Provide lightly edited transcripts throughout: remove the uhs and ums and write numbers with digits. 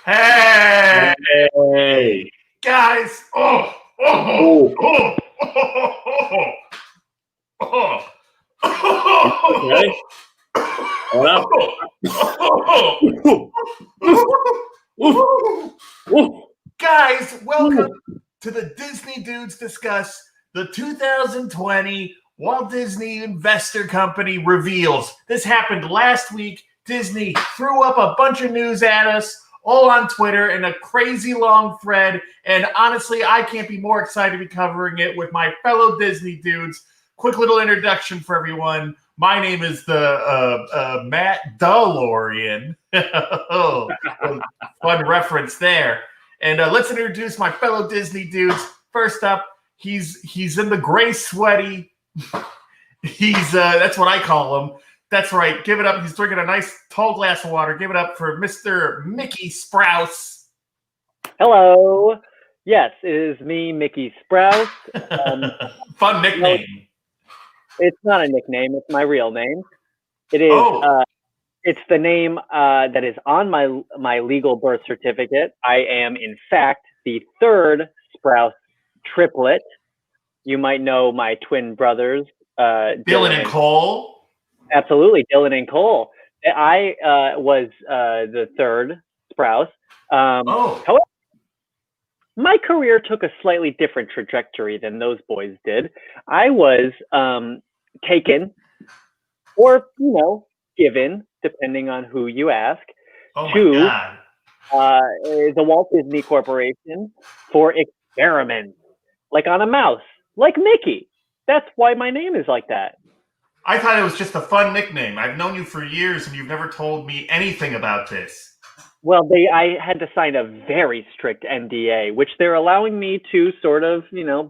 Hey, Hey. guys! Oh. Okay. What up? Guys, welcome to the Disney Dudes Discuss the 2020 Walt Disney Investor Company reveals. This happened last week. Disney threw up a bunch of news at us, all on Twitter in a crazy long thread. And honestly, I can't be more excited to be covering it with my fellow Disney dudes. Quick little introduction for everyone. My name is the Matt DeLorean. Fun reference there. And let's introduce my fellow Disney dudes. First up, he's in the gray sweaty. That's what I call him. That's right. Give it up. He's drinking a nice tall glass of water. Give it up for Mr. Mickey Sprouse. Hello. Yes, it is me, Mickey Sprouse. Fun nickname. It's not a nickname. It's my real name. It is. It's the name that is on my legal birth certificate. I am, in fact, the third Sprouse triplet. You might know my twin brothers, Dylan and Cole. Absolutely, Dylan and Cole. I was the third Sprouse. However, my career took a slightly different trajectory than those boys did. I was taken, or given, depending on who you ask, to the Walt Disney Corporation for experiments, like on a mouse, like Mickey. That's why my name is like that. I thought it was just a fun nickname. I've known you for years, and you've never told me anything about this. Well, I had to sign a very strict NDA, which they're allowing me to sort of,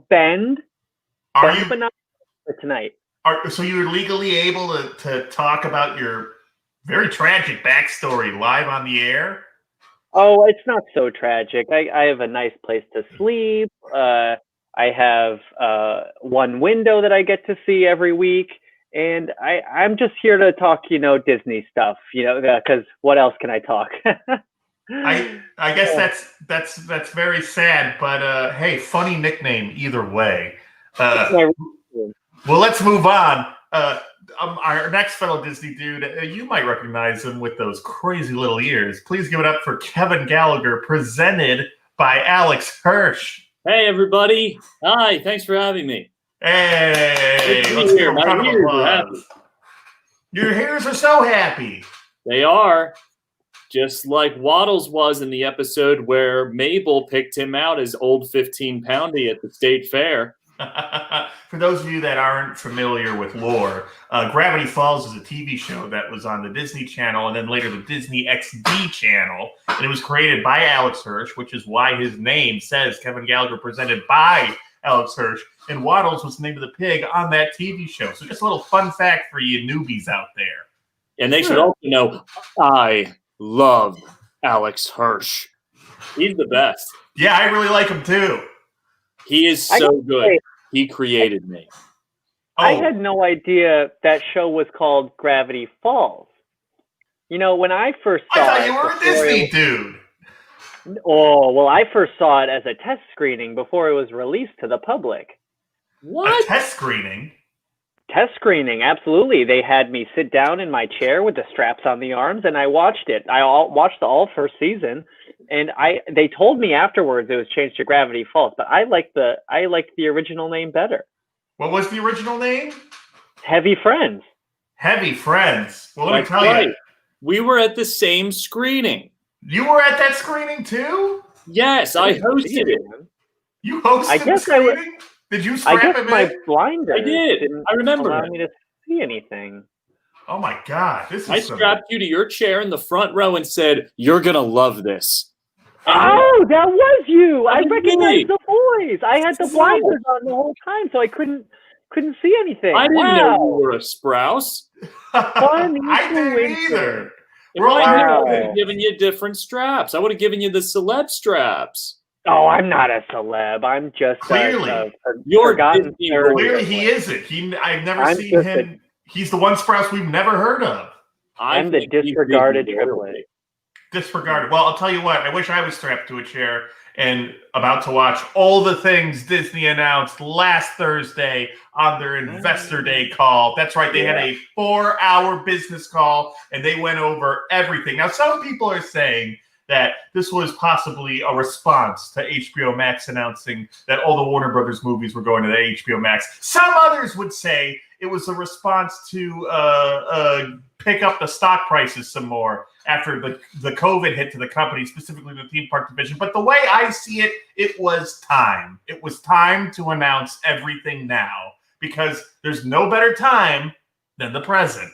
bend. But not for tonight. So you're legally able to talk about your very tragic backstory live on the air? Oh, it's not so tragic. I have a nice place to sleep. I have one window that I get to see every week. And I'm just here to talk, Disney stuff, because what else can I talk? I guess that's very sad, but hey, funny nickname either way. Well, let's move on. Our next fellow Disney dude, you might recognize him with those crazy little ears. Please give it up for Kevin Gallagher, presented by Alex Hirsch. Hey, everybody. Hi, thanks for having me. Hey, let's hear a round of applause. Your hairs are so happy. They are. Just like Waddles was in the episode where Mabel picked him out as old 15-poundy at the state fair. For those of you that aren't familiar with lore, Gravity Falls is a TV show that was on the Disney Channel and then later the Disney XD channel. And it was created by Alex Hirsch, which is why his name says Kevin Gallagher, presented by Alex Hirsch. And Waddles was the name of the pig on that TV show. So just a little fun fact for you newbies out there. And they should also know, I love Alex Hirsch. He's the best. Yeah, I really like him too. He is so good. He created me. I had no idea that show was called Gravity Falls. When I first saw it... I thought you were a Disney dude. Oh, well, I first saw it as a test screening before it was released to the public. What? A test screening? Test screening, absolutely. They had me sit down in my chair with the straps on the arms, and I watched it. I watched the first season, and they told me afterwards it was changed to Gravity Falls, but I liked the original name better. What was the original name? Heavy Friends. Heavy Friends. Well, let me tell you. We were at the same screening. You were at that screening too? Yes, I hosted it. You hosted the screening? Did you scrap him in? My blinders. I did. I remember. Allow me to see anything. Oh my God! I strapped you to your chair in the front row and said, "You're gonna love this." Oh, that was you! I recognized the voice. I had the blinders on the whole time, so I couldn't see anything. I didn't know you were a Sprouse. I didn't either. If I would have given you different straps. I would have given you the celeb straps. Oh, I'm not a celeb. I'm just clearly you're forgotten. Clearly, he isn't. I've never seen him. He's the one Sprouse we've never heard of. I'm the disregarded triplet. disregarded. Well, I'll tell you what. I wish I was strapped to a chair and about to watch all the things Disney announced last Thursday on their Investor Day call. That's right. They had a 4-hour business call, and they went over everything. Now, some people are saying that this was possibly a response to HBO Max announcing that all the Warner Brothers movies were going to the HBO Max. Some others would say it was a response to pick up the stock prices some more after the COVID hit to the company, specifically the theme park division. But the way I see it, it was time. It was time to announce everything now, because there's no better time than the present.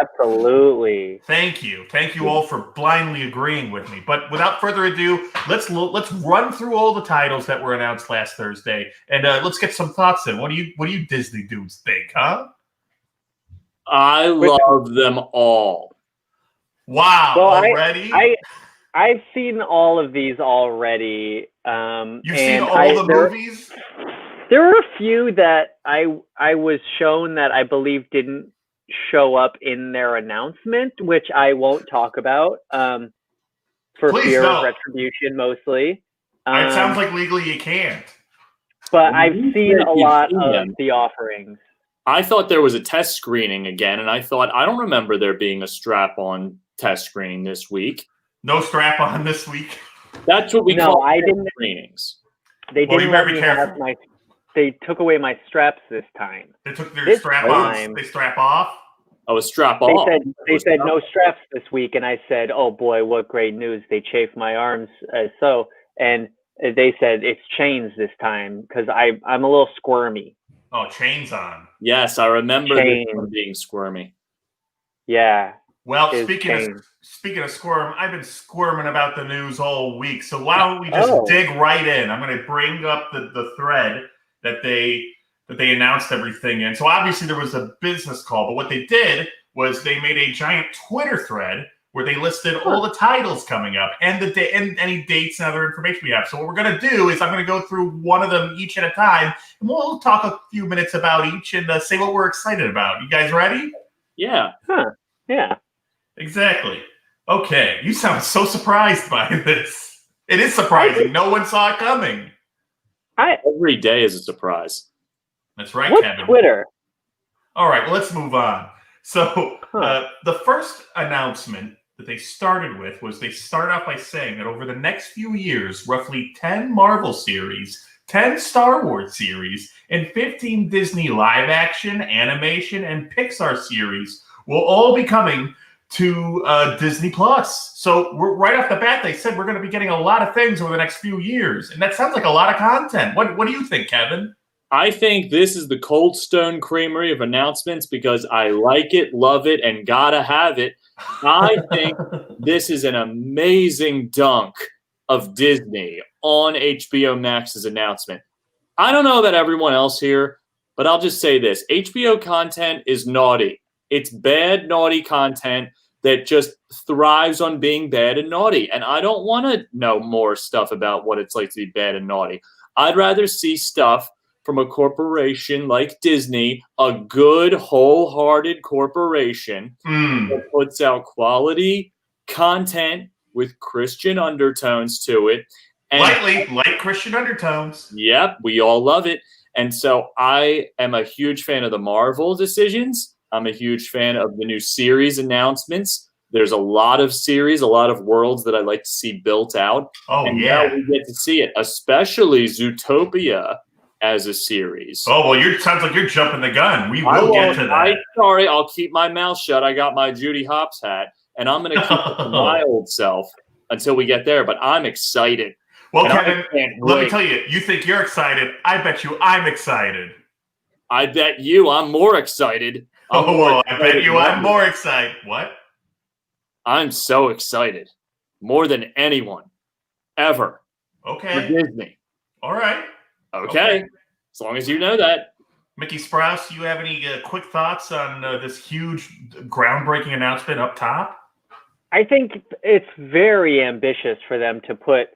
Absolutely. Thank you all for blindly agreeing with me. But without further ado, let's run through all the titles that were announced last Thursday, and let's get some thoughts in. What do you Disney dudes think, huh? I love them all. Wow! Well, already? I've seen all of these already. You've seen all the movies? There were a few that I was shown that I believe didn't show up in their announcement, which I won't talk about for fear of retribution, mostly. It sounds like legally you can't. But I've seen a lot of the offerings. I thought there was a test screening again, and I don't remember there being a strap-on test screening this week. No strap-on this week? That's what we call screenings. They didn't let me have they took away my straps this time. They took their strap-ons. They strap off? Oh, a strap off. They said no straps this week, and I said, oh boy, what great news. They chafed my arms and they said it's chains this time, because I'm a little squirmy. Oh, chains on. Yes, I remember this one being squirmy. Yeah. Well, speaking of squirm, I've been squirming about the news all week. So why don't we just dig right in? I'm going to bring up the thread that they announced everything in. So obviously there was a business call, but what they did was they made a giant Twitter thread where they listed all the titles coming up and and any dates and other information we have. So what we're going to do is I'm going to go through one of them each at a time, and we'll talk a few minutes about each and say what we're excited about. You guys ready? Yeah. Huh. Yeah. Exactly. Okay. You sound so surprised by this. It is surprising. No one saw it coming. Every day is a surprise. That's right, What's Kevin. Twitter? All right. Well, let's move on. So the first announcement that they started with was they started off by saying that over the next few years, roughly 10 Marvel series, 10 Star Wars series, and 15 Disney live action, animation, and Pixar series will all be coming to Disney Plus. So right off the bat, they said we're going to be getting a lot of things over the next few years. And that sounds like a lot of content. What do you think, Kevin? I think this is the Cold Stone Creamery of announcements because I like it, love it, and gotta have it. I think this is an amazing dunk of Disney on HBO Max's announcement. I don't know about everyone else here, but I'll just say this. HBO content is naughty. It's bad, naughty content that just thrives on being bad and naughty. And I don't want to know more stuff about what it's like to be bad and naughty. I'd rather see stuff from a corporation like Disney, a good, wholehearted corporation that puts out quality content with Christian undertones to it. And like Christian undertones. Yep, we all love it. And so I am a huge fan of the Marvel decisions. I'm a huge fan of the new series announcements. There's a lot of series, a lot of worlds that I'd like to see built out. Oh, and yeah. Now we get to see it, especially Zootopia as a series. Oh, well, sounds like you're jumping the gun. We will get to that. Sorry, I'll keep my mouth shut. I got my Judy Hopps hat, and I'm going to keep it to my old self until we get there, but I'm excited. Well, Kevin, let me tell you, you think you're excited. I bet you I'm excited. I bet you I'm more excited. I bet you I'm more excited. What? I'm so excited. More than anyone. Ever. Okay. For Disney. All right. Okay. As long as you know that. Mickey Sprouse, you have any quick thoughts on this huge, groundbreaking announcement up top? I think it's very ambitious for them to put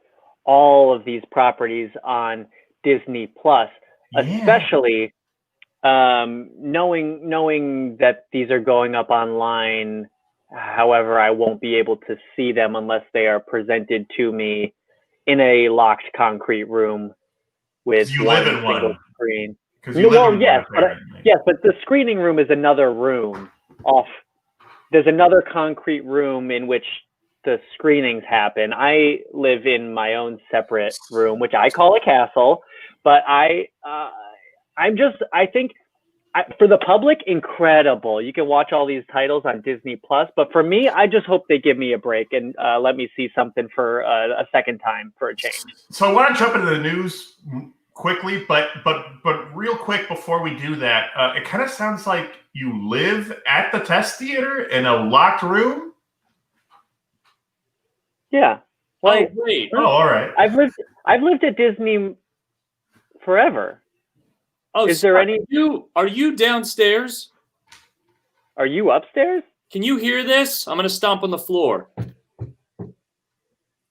all of these properties on Disney Plus, especially knowing that these are going up online However, I won't be able to see them unless they are presented to me in a locked concrete room with You one live in single one. screen. Well, yes, but the screening room is another room off. There's another concrete room in which the screenings happen. I live in my own separate room, which I call a castle, but I think for the public, incredible. You can watch all these titles on Disney Plus, but for me, I just hope they give me a break and let me see something for a second time for a change. So I want to jump into the news quickly, but real quick before we do that, it kind of sounds like you live at the test theater in a locked room. Yeah. Like, oh, wait. Oh, all right. I've lived at Disney forever. Oh, is there any? Are you downstairs? Are you upstairs? Can you hear this? I'm gonna stomp on the floor.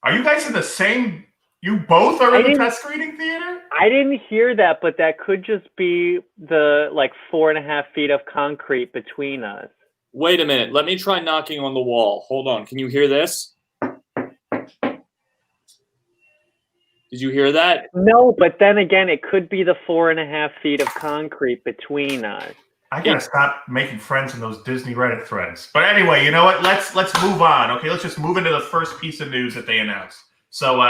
Are you guys in the same? You both are in the test screening theater? I didn't hear that, but that could just be the 4.5 feet of concrete between us. Wait a minute. Let me try knocking on the wall. Hold on. Can you hear this? Did you hear that? No, but then again, it could be the 4.5 feet of concrete between us. I gotta stop making friends in those Disney Reddit threads. But anyway, you know what? Let's move on. Okay, let's just move into the first piece of news that they announced. So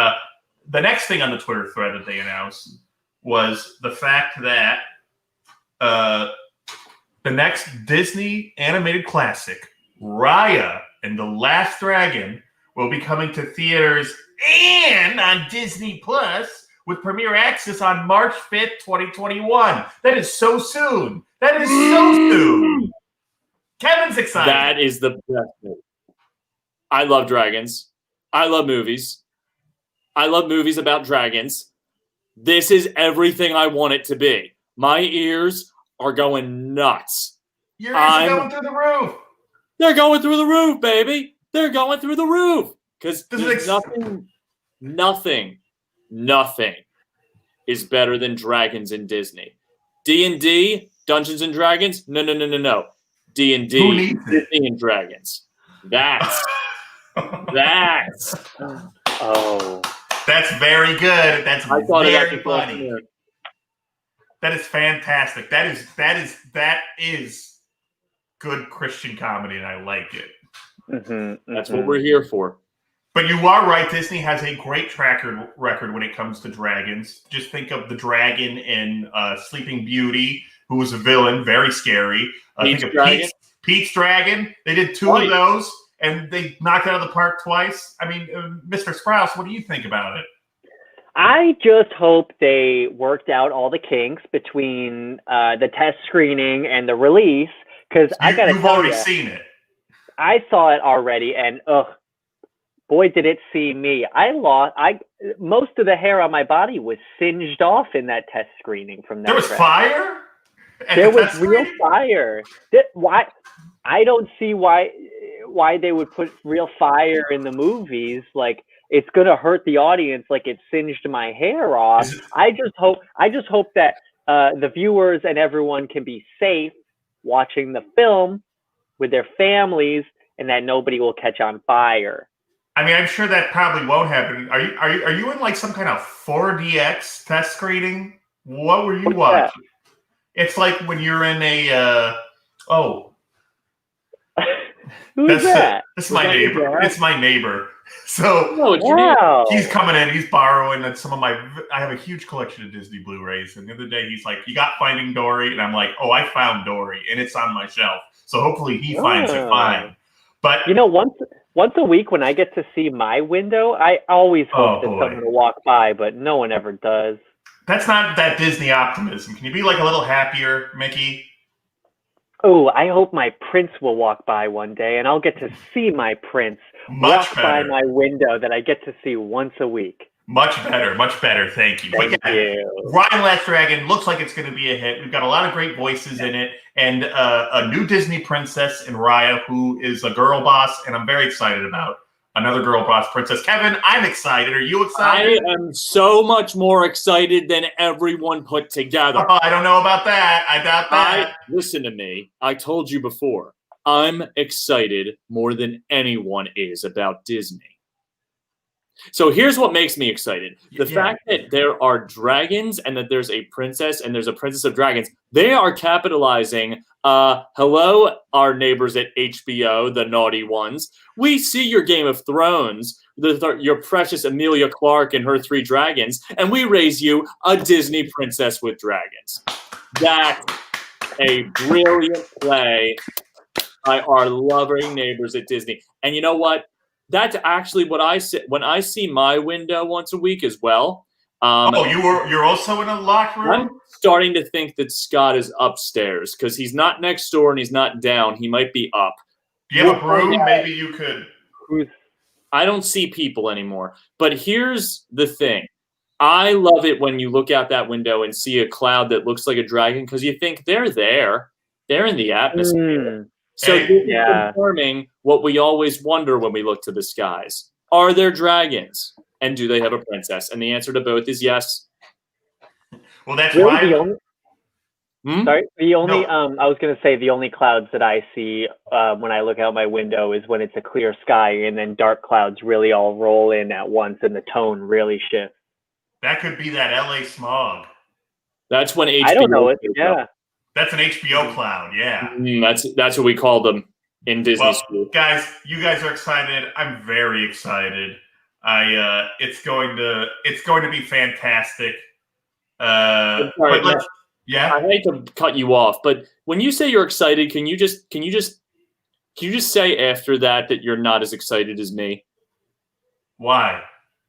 the next thing on the Twitter thread that they announced was the fact that the next Disney animated classic, Raya and the Last Dragon, will be coming to theaters and on Disney Plus with premiere access on March 5th, 2021. That is so soon. That is so soon. Kevin's excited. That is the best movie. I love dragons. I love movies. I love movies about dragons. This is everything I want it to be. My ears are going nuts. Your ears are going through the roof. They're going through the roof, baby. They're going through the roof. Because nothing is better than dragons in Disney. D&D, Dungeons and Dragons? No. D&D, Disney and Dragons. That's. Oh. That's very good. That's very funny. That is fantastic. That is good Christian comedy, and I like it. That's what we're here for. But you are right. Disney has a great track record when it comes to dragons. Just think of the dragon in Sleeping Beauty, who was a villain, very scary. Think of Pete's Dragon. They did two of those, and they knocked it out of the park twice. I mean, Mr. Sprouse, what do you think about it? I just hope they worked out all the kinks between the test screening and the release, because I got to tell you, you've already seen it. I saw it already, and boy, did it see me. Most of the hair on my body was singed off in that test screening from that. There was fire? There was real fire. Why? I don't see why they would put real fire in the movies. Like, it's gonna hurt the audience like it singed my hair off. I just hope that the viewers and everyone can be safe watching the film with their families, and that nobody will catch on fire. I mean, I'm sure that probably won't happen. Are you in like some kind of 4DX test screening? What were you watching? That? It's like when you're in a Who's that? This is my neighbor. It's my neighbor. So he's coming in. He's borrowing some of my. I have a huge collection of Disney Blu-rays, and the other day he's like, "You got Finding Dory?" And I'm like, "Oh, I found Dory, and it's on my shelf." So hopefully he finds it fine. But once a week when I get to see my window, I always hope that someone will walk by, but no one ever does. That's not that Disney optimism. Can you be like a little happier, Mickey? Oh, I hope my prince will walk by one day, and I'll get to see my prince walk by my window that I get to see once a week. Much better. Thank you. Thank you. Ryan Last Dragon looks like it's going to be a hit. We've got a lot of great voices in it, and a new Disney princess in Raya, who is a girl boss, and I'm very excited about another girl boss princess. Kevin, I'm excited. Are you excited? I am so much more excited than everyone put together. Oh, I don't know about that. I doubt that. Listen to me. I told you before. I'm excited more than anyone is about Disney. So here's what makes me excited. The fact that there are dragons and that there's a princess and there's a princess of dragons, they are capitalizing. Hello, our neighbors at HBO, the naughty ones. We see your Game of Thrones, your precious Emilia Clarke and her 3 dragons, and we raise you a Disney princess with dragons. That's a brilliant play by our loving neighbors at Disney. And you know what? That's actually what I see when I see my window once a week as well. You're also in a locker room? I'm starting to think that Scott is upstairs because he's not next door and he's not down. He might be up. Do you have a broom? Maybe you could. I don't see people anymore. But here's the thing. I love it when you look out that window and see a cloud that looks like a dragon because you think they're there. They're in the atmosphere. So this is confirming what we always wonder when we look to the skies. Are there dragons? And do they have a princess? And the answer to both is yes. Well, that's really why. I was going to say the only clouds that I see when I look out my window is when it's a clear sky and then dark clouds really all roll in at once and the tone really shifts. That could be that LA smog. That's when HBO. I don't know it. Yeah. That's an HBO cloud, yeah. That's what we call them in Disney school. Guys, you guys are excited. I'm very excited. It's going to be fantastic. I hate to cut you off, but when you say you're excited, can you just say after that you're not as excited as me? Why?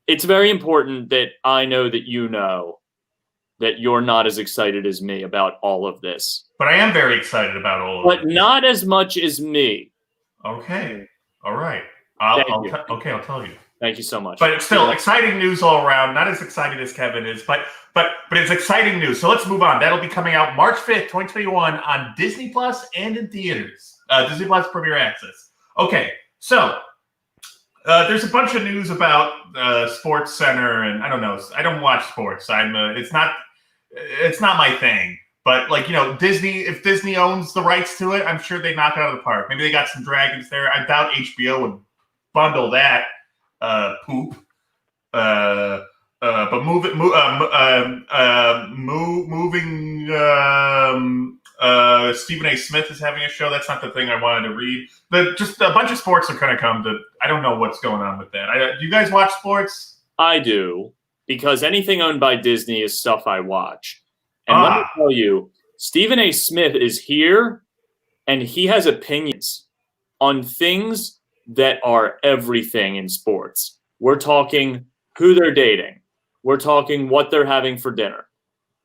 It's very important that I know that you know that you're not as excited as me about all of this. But I am very excited about all of it. But not as much as me. Okay. All right. I'll tell you. Thank you so much. But it's still exciting news all around. Not as excited as Kevin is, but it's exciting news. So let's move on. That'll be coming out March 5th, 2021 on Disney Plus and in theaters. Disney Plus Premier Access. Okay. So there's a bunch of news about Sports Center, and I don't know. I don't watch sports. It's not my thing. But Disney, if Disney owns the rights to it, I'm sure they knock it out of the park. Maybe they got some dragons there. I doubt HBO would bundle that poop. But moving. Stephen A. Smith is having a show. That's not the thing I wanted to read. But just a bunch of sports are going to come to. I don't know what's going on with that. Do you guys watch sports? I do, because anything owned by Disney is stuff I watch. And let me tell you, Stephen A. Smith is here, and he has opinions on things that are everything in sports. We're talking who they're dating. We're talking what they're having for dinner.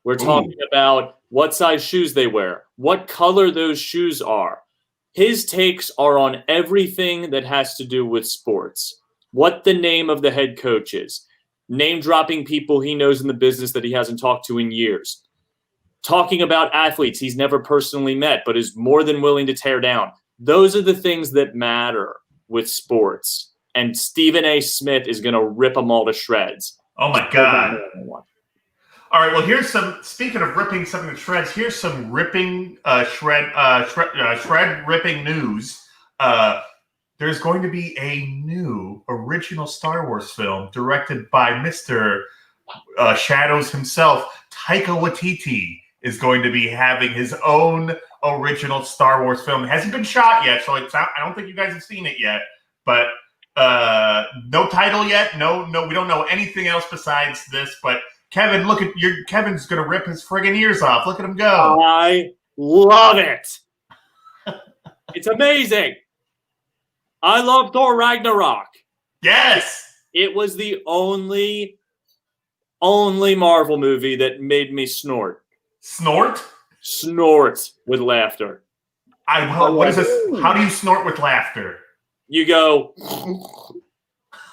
We're talking about what size shoes they wear, what color those shoes are. His takes are on everything that has to do with sports. What the name of the head coach is. Name dropping people he knows in the business that he hasn't talked to in years. Talking about athletes he's never personally met but is more than willing to tear down. Those are the things that matter with sports. And Stephen A. Smith is going to rip them all to shreds. Oh, my God. All right, well, speaking of ripping something to shreds, here's some ripping, shred ripping news. There's going to be a new original Star Wars film directed by Mr. Shadows himself. Taika Waititi is going to be having his own original Star Wars film. It hasn't been shot yet, so I don't think you guys have seen it yet. But no title yet. No, we don't know anything else besides this. But Kevin, look at Kevin's going to rip his friggin' ears off. Look at him go. I love it. It's amazing. I love Thor Ragnarok. Yes. It was the only Marvel movie that made me snort. Snort? Snort with laughter. What is this? How do you snort with laughter? You go.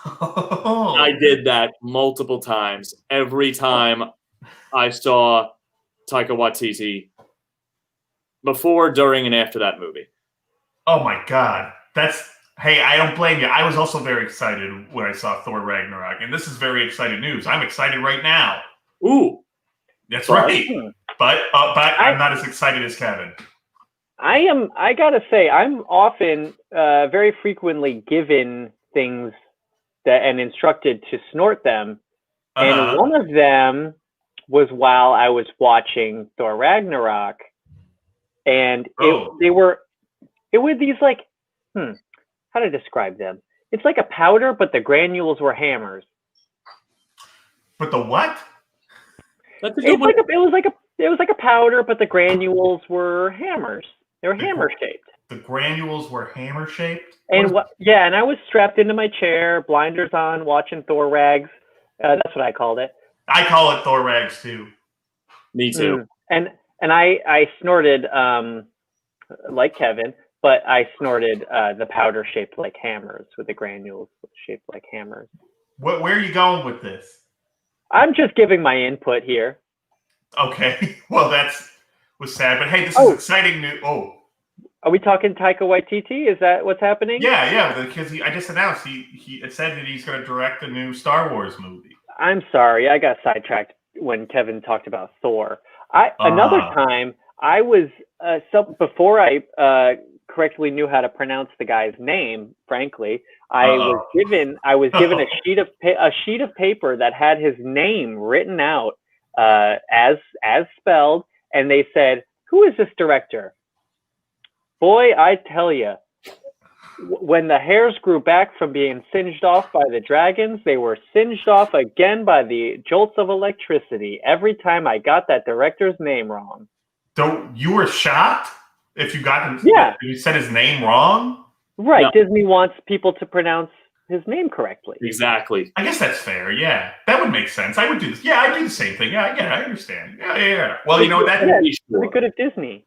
I did that multiple times. Every time I saw Taika Waititi, before, during, and after that movie. Oh my God. Hey, I don't blame you. I was also very excited when I saw Thor Ragnarok, and this is very exciting news. I'm excited right now. Ooh. That's right. But I'm not as excited as Kevin. I gotta say, I'm often, very frequently given things and instructed to snort them. And one of them was while I was watching Thor Ragnarok, and it were these like, how to describe them? It's like a powder, but the granules were hammers. But the what? That's a good one. It was like a powder, but the granules were hammers. They were hammer shaped. The granules were hammer shaped. And and I was strapped into my chair, blinders on, watching Thor Rags. That's what I called it. I call it Thor Rags too. Me too. And I snorted like Kevin, but I snorted the powder shaped like hammers with the granules shaped like hammers. Where are you going with this? I'm just giving my input here. Okay. Well, was sad, but hey, this is exciting news. Oh. Are we talking Taika Waititi? Is that what's happening? Yeah, because I just announced it said that he's going to direct a new Star Wars movie. I'm sorry, I got sidetracked when Kevin talked about Thor. Another time I was before I correctly knew how to pronounce the guy's name. Frankly, I was given a sheet of paper that had his name written out as spelled, and they said, "Who is this director?" Boy, I tell you, when the hairs grew back from being singed off by the dragons, they were singed off again by the jolts of electricity every time I got that director's name wrong. You were shocked if you got him? Yeah. You said his name wrong? Right. No. Disney wants people to pronounce his name correctly. Exactly. I guess that's fair. Yeah, that would make sense. I would do this. Yeah, I do the same thing. Yeah, I understand. Yeah. Well, you know that. It's good at Disney.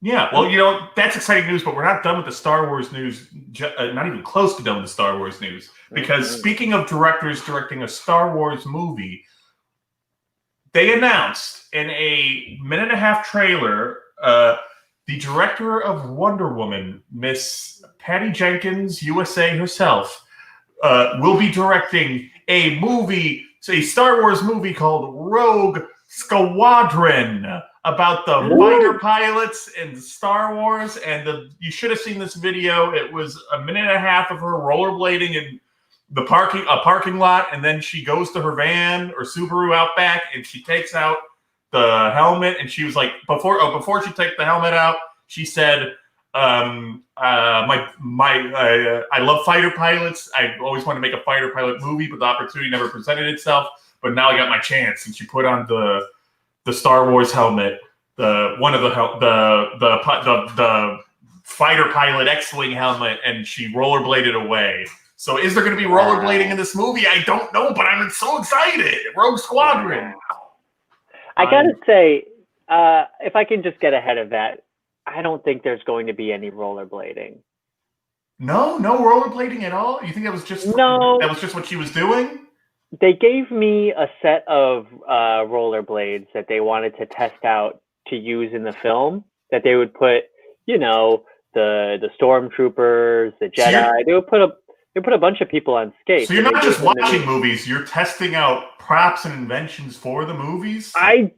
Yeah, well, that's exciting news, but we're not done with the Star Wars news, not even close to done with the Star Wars news. Because speaking of directors directing a Star Wars movie, they announced in a 1.5-minute trailer, the director of Wonder Woman, Miss Patty Jenkins, USA herself, will be directing a Star Wars movie called Rogue Squadron, about the fighter pilots in Star Wars. And you should have seen this video. It was 1.5 minutes of her rollerblading in a parking lot, and then she goes to her van or Subaru out back, and she takes out the helmet, and she was like, before she took the helmet out, she said, I love fighter pilots. I always wanted to make a fighter pilot movie, but the opportunity never presented itself. But now I got my chance. And she put on the Star Wars helmet, the fighter pilot X-Wing helmet, and she rollerbladed away. So is there going to be rollerblading in this movie? I don't know, but I'm so excited. Rogue Squadron. I gotta say, if I can just get ahead of that, I don't think there's going to be any rollerblading. No rollerblading at all? You think that was just what she was doing? They gave me a set of rollerblades that they wanted to test out to use in the film, that they would put, the stormtroopers, the Jedi. They would put a bunch of people on skates. So you're not just watching movies, you're testing out props and inventions for the movies? I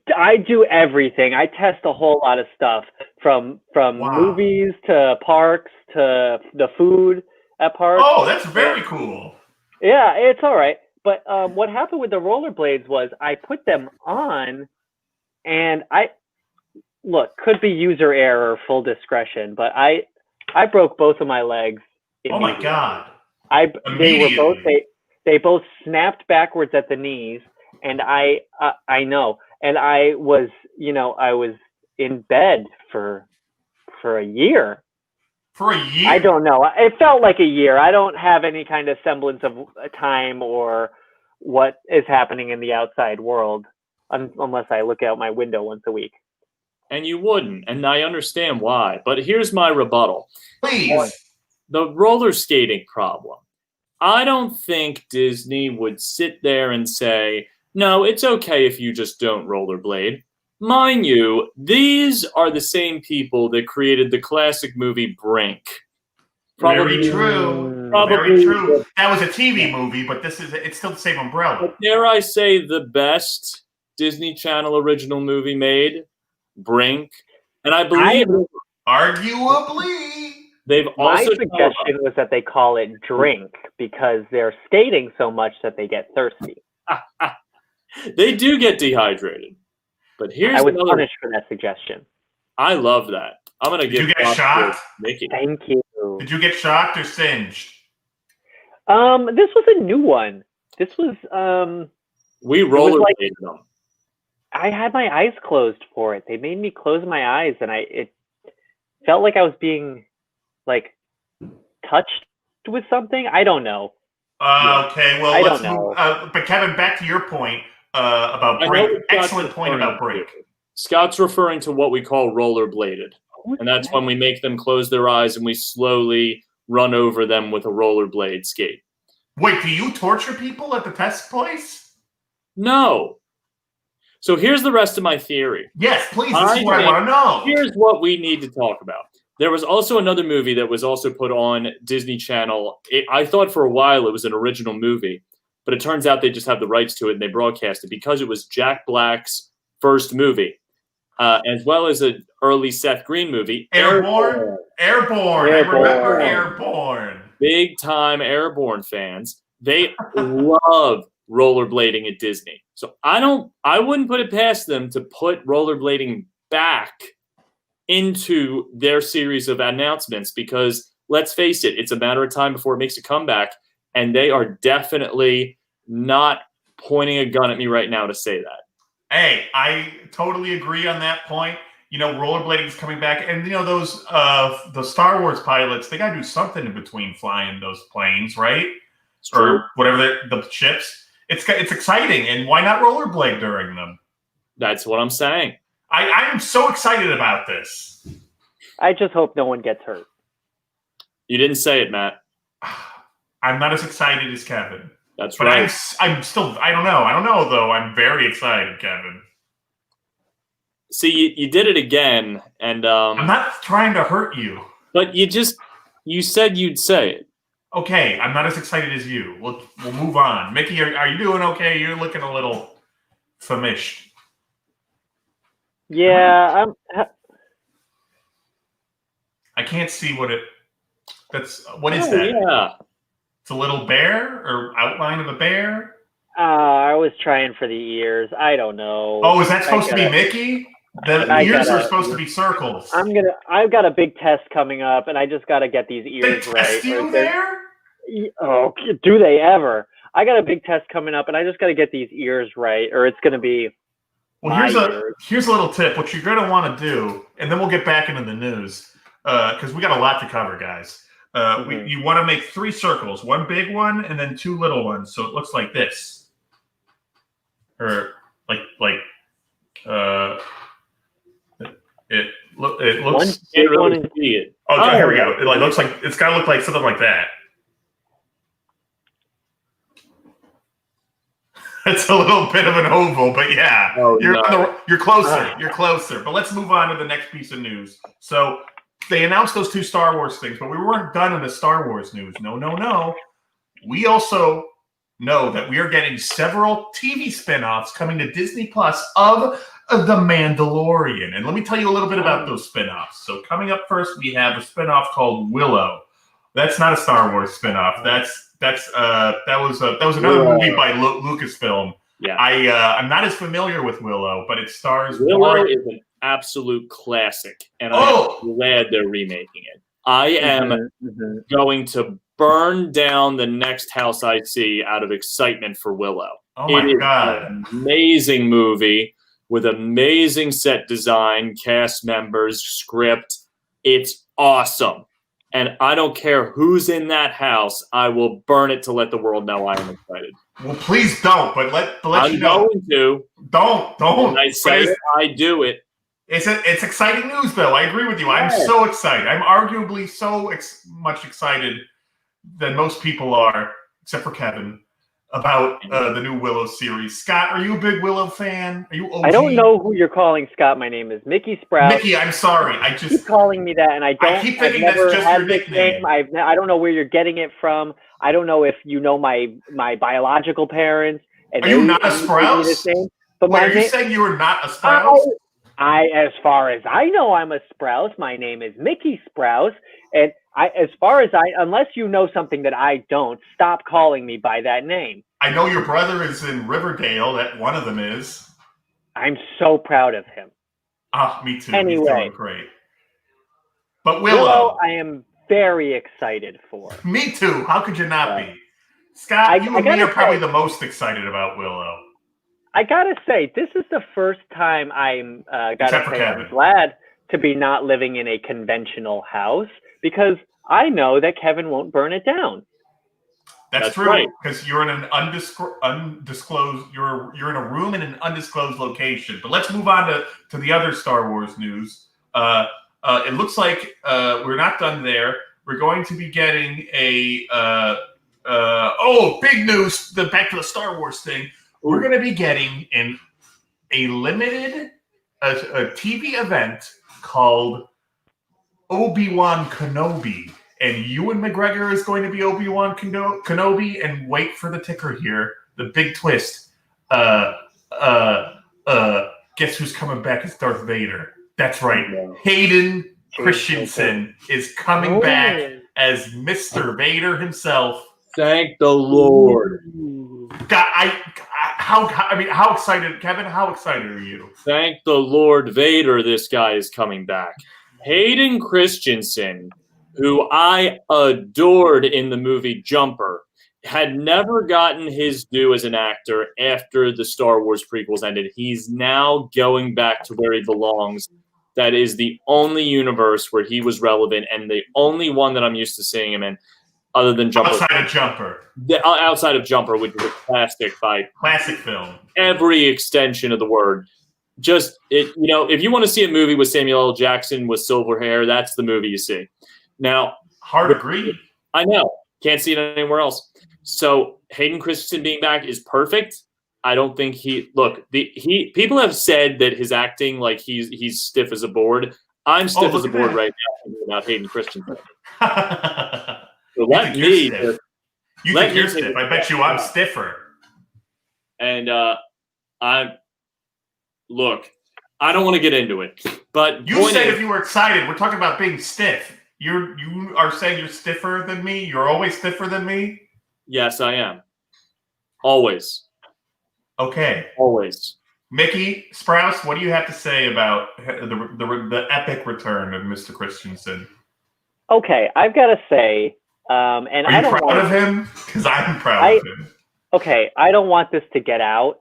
do everything. I test a whole lot of stuff, from movies to parks to the food at parks. Oh, that's very cool. Yeah, it's all right. But what happened with the rollerblades was I put them on, and could be user error, full discretion, but I broke both of my legs. Oh my God. They both snapped backwards at the knees, and I know, and I was in bed for a year. For a year? I don't know. It felt like a year. I don't have any kind of semblance of time or what is happening in the outside world unless I look out my window once a week. And you wouldn't, and I understand why. But here's my rebuttal. Please. The roller skating problem. I don't think Disney would sit there and say, no, it's okay if you just don't rollerblade. Mind you, these are the same people that created the classic movie Brink. Very true. That was a TV movie, but it's still the same umbrella. But dare I say the best Disney Channel original movie made? Brink. And I believe Arguably. They've My also suggestion was that they call it drink because they're skating so much that they get thirsty. They do get dehydrated. But here's I was another punished for that suggestion. I love that. I'm gonna Did you get shocked? Mickey. Thank you. Did you get shocked or singed? This was a new one. This was we rollerbladed them. I had my eyes closed for it. They made me close my eyes, and it felt like I was being like touched with something. I don't know. Okay, well, let's move. But Kevin, back to your point about break. Excellent point about break. Scott's referring to what we call rollerbladed, and that's when we make them close their eyes and we slowly run over them with a rollerblade skate. Wait, do you torture people at the test place? No. So here's the rest of my theory. Yes, please. This is what I want to know. Here's what we need to talk about. There was also another movie that was also put on Disney Channel. I thought for a while it was an original movie, but it turns out they just have the rights to it and they broadcast it because it was Jack Black's first movie, as well as an early Seth Green movie. Airborne. I remember Airborne. Big time Airborne fans. They love rollerblading at Disney. So I wouldn't put it past them to put rollerblading back into their series of announcements because let's face it, it's a matter of time before it makes a comeback, and they are definitely not pointing a gun at me right now to say that. Hey, I totally agree on that point. You know, rollerblading is coming back, and you know those the Star Wars pilots, they got to do something in between flying those planes, right? Or whatever the ships. It's exciting, and why not rollerblade during them? That's what I'm saying. I'm so excited about this. I just hope no one gets hurt. You didn't say it, Matt. I'm not as excited as Kevin. That's right. I'm still. I don't know though. I'm very excited, Kevin. See, you did it again, and I'm not trying to hurt you. But you said you'd say it. Okay, I'm not as excited as you. We'll move on. Mickey, are you doing okay? You're looking a little famished. Yeah, I can't see what is that? Yeah. It's a little bear or outline of a bear? I was trying for the ears. I don't know. Oh, is that supposed to be Mickey? The ears are supposed to be circles. I've got a big test coming up, and I just got to get these ears right. They test you there? Oh, do they ever? I got a big test coming up, and I just got to get these ears right, or it's going to be. Well, here's a little tip. What you're going to want to do, and then we'll get back into the news, because we got a lot to cover, guys. You want to make 3 circles, 1 big one, and then 2 little ones, so it looks like this, or it looks. Oh, here we go. It looks like it's got to look like something like that. It's a little bit of an oval, but yeah, you're closer. You're closer. But let's move on to the next piece of news. So they announced those 2 Star Wars things, but we weren't done in the Star Wars news. No. We also know that we are getting several TV spinoffs coming to Disney Plus of The Mandalorian. And let me tell you a little bit about those spinoffs. So coming up first, we have a spinoff called Willow. That's not a Star Wars spinoff. That was another movie by Lucasfilm. Yeah. I'm not as familiar with Willow, but it stars Willow is an absolute classic, and I'm glad they're remaking it. I am going to burn down the next house I see out of excitement for Willow. Oh my God. An amazing movie with amazing set design, cast members, script. It's awesome. And I don't care who's in that house. I will burn it to let the world know I am excited. Well, please don't. But let you know. I'm going to. Don't. When I say it, I do it. It's exciting news, though. I agree with you. I'm so excited. I'm arguably so much excited than most people are, except for Kevin, about the new Willow series. Scott, are you a big Willow fan? Are you OG? I don't know who you're calling Scott. My name is Mickey Sprout. Mickey, I'm sorry. Keep calling me that, and I keep thinking that's just your nickname. I don't know where you're getting it from. I don't know if you know my biological parents. And are you not a Sprout? But are you saying you are not a Sprout? As far as I know, I'm a Sprouse. My name is Mickey Sprouse, and unless you know something that I don't, stop calling me by that name. I know your brother is in Riverdale. That one of them is. I'm so proud of him. Me too. Anyway, he's doing great. But Willow, I am very excited for. Me too. How could you not be? Scott, you and me are probably the most excited about Willow. I gotta say, this is the first time I'm glad to be not living in a conventional house, because I know that Kevin won't burn it down. That's true, because you're in an undisclosed. You're in a room in an undisclosed location. But let's move on to the other Star Wars news. It looks like we're not done there. We're going to be getting a big news. Back to the Star Wars thing. We're going to be getting a limited TV event called Obi-Wan Kenobi. And Ewan McGregor is going to be Obi-Wan Kenobi. And wait for the ticker here. The big twist. Guess who's coming back as Darth Vader? That's right. Hayden Christensen is coming back as Mr. Vader himself. Thank the Lord. God, how excited, Kevin? How excited are you? Thank the Lord Vader, this guy is coming back. Hayden Christensen, who I adored in the movie Jumper, had never gotten his due as an actor after the Star Wars prequels ended. He's now going back to where he belongs. That is the only universe where he was relevant, and the only one that I'm used to seeing him in, other than Jumper. Outside of Jumper, which is a classic film. Every extension of the word. If you want to see a movie with Samuel L. Jackson with silver hair, that's the movie you see. Now, hard agree. I know. Can't see it anywhere else. So Hayden Christensen being back is perfect. I don't think people have said that his acting, like he's stiff as a board. I'm stiff as a board right now about Hayden Christensen. So let me. You think you're stiff? I bet you I'm stiffer. And I don't want to get into it, but you said if you were excited, we're talking about being stiff. You are saying you're stiffer than me? You're always stiffer than me? Yes, I am. Always. Okay. Always. Mickey Sprouse, what do you have to say about the epic return of Mr. Christensen? Okay, I've got to say, are you proud of him? Because I'm proud of him. Okay, I don't want this to get out.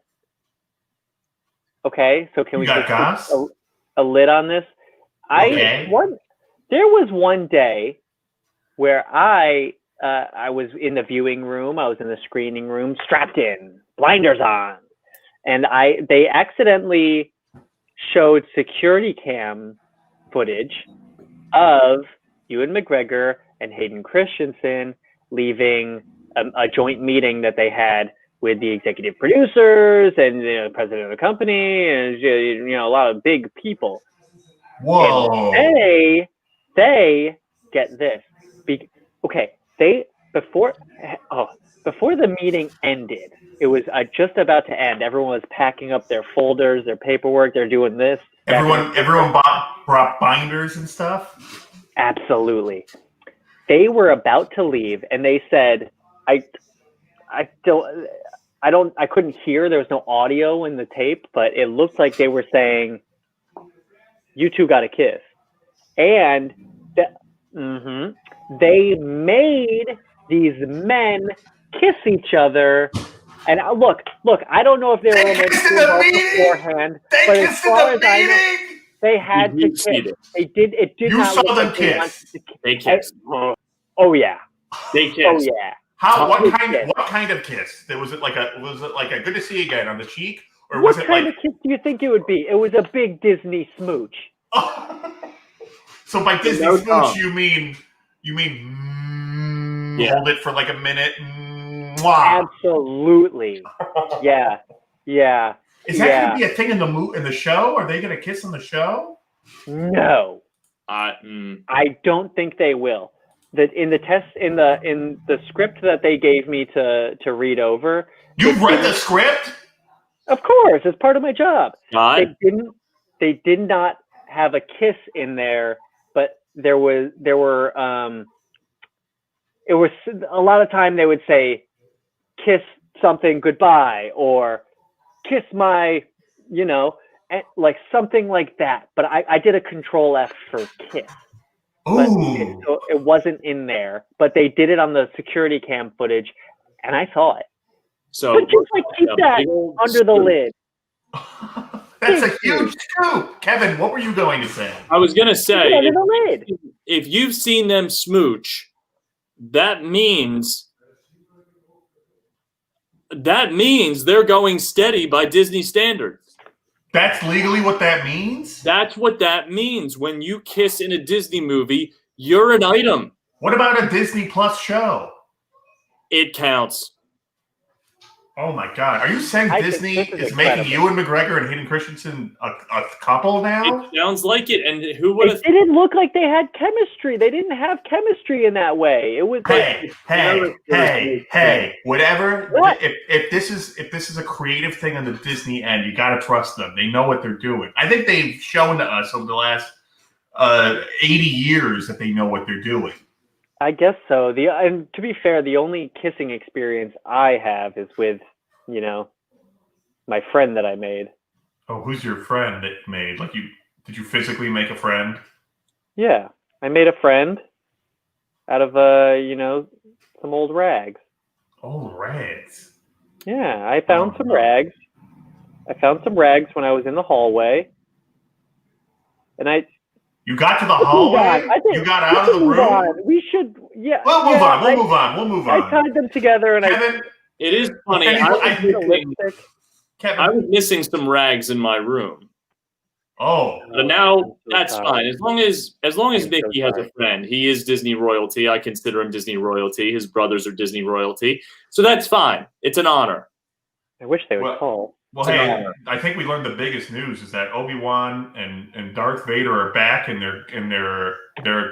Okay, so can we just put a lid on this? Okay. There was one day where I was in the viewing room, I was in the screening room, strapped in, blinders on, and they accidentally showed security cam footage of Ewan McGregor and Hayden Christensen leaving a joint meeting that they had with the executive producers and the president of the company and a lot of big people. Whoa! And they get this. Before the meeting ended, it was just about to end. Everyone was packing up their folders, their paperwork. They're doing this. Everyone brought binders and stuff. Absolutely. They were about to leave, and they said, I couldn't hear. There was no audio in the tape, but it looked like they were saying, "You two got a kiss," and they made these men kiss each other. And look, I don't know if they were romantic beforehand, but as far as I know, they had to kiss. They did. It did not. You saw them kiss. They kissed. Oh yeah. They kissed. Oh yeah. What kind of kiss? Was it like a good to see you again on the cheek, or what kind of kiss do you think it would be? It was a big Disney smooch. So by Disney smooch, you mean hold it for like a minute? Absolutely. Yeah. Is that going to be a thing in the show? Are they going to kiss on the show? No. I don't think they will. That in the script that they gave me to read over. You've read the script? Of course, it's part of my job. God. they did not have a kiss in there, but there were it was a lot of time they would say kiss something goodbye or kiss my, like something like that. But I did a control F for kiss. But so it wasn't in there, but they did it on the security cam footage, and I saw it. So but just like keep that under the lid. That's a huge scoop. Kevin, what were you going to say? I was going to say, under the lid. If you've seen them smooch, that means they're going steady by Disney standards. That's legally what that means? That's what that means. When you kiss in a Disney movie, you're an item. What about a Disney Plus show? It counts. Oh my God. Are you saying Disney is making Ewan McGregor and Hayden Christensen a couple now? It sounds like it. And who would have... It didn't look like they had chemistry. They didn't have chemistry in that way. It was hey, whatever. What? If this is a creative thing on the Disney end, you got to trust them. They know what they're doing. I think they've shown to us over the last 80 years that they know what they're doing. I guess so. And to be fair, the only kissing experience I have is with, my friend that I made. Oh, who's your friend that made? Did you physically make a friend? Yeah, I made a friend out of some old rags. Old rags. Yeah, I found some rags. I found some rags when I was in the hallway, and You got to the hallway? You got out of the room? We should, yeah. We'll move on. We'll move on. I tied them together and Kevin, it is funny. I was missing some rags in my room. Oh. But now that's fine. As long as Mickey has a friend, he is Disney royalty. I consider him Disney royalty. His brothers are Disney royalty. So that's fine. It's an honor. I wish they would call. Well, hey, I think we learned the biggest news is that Obi-Wan and Darth Vader are back, and they're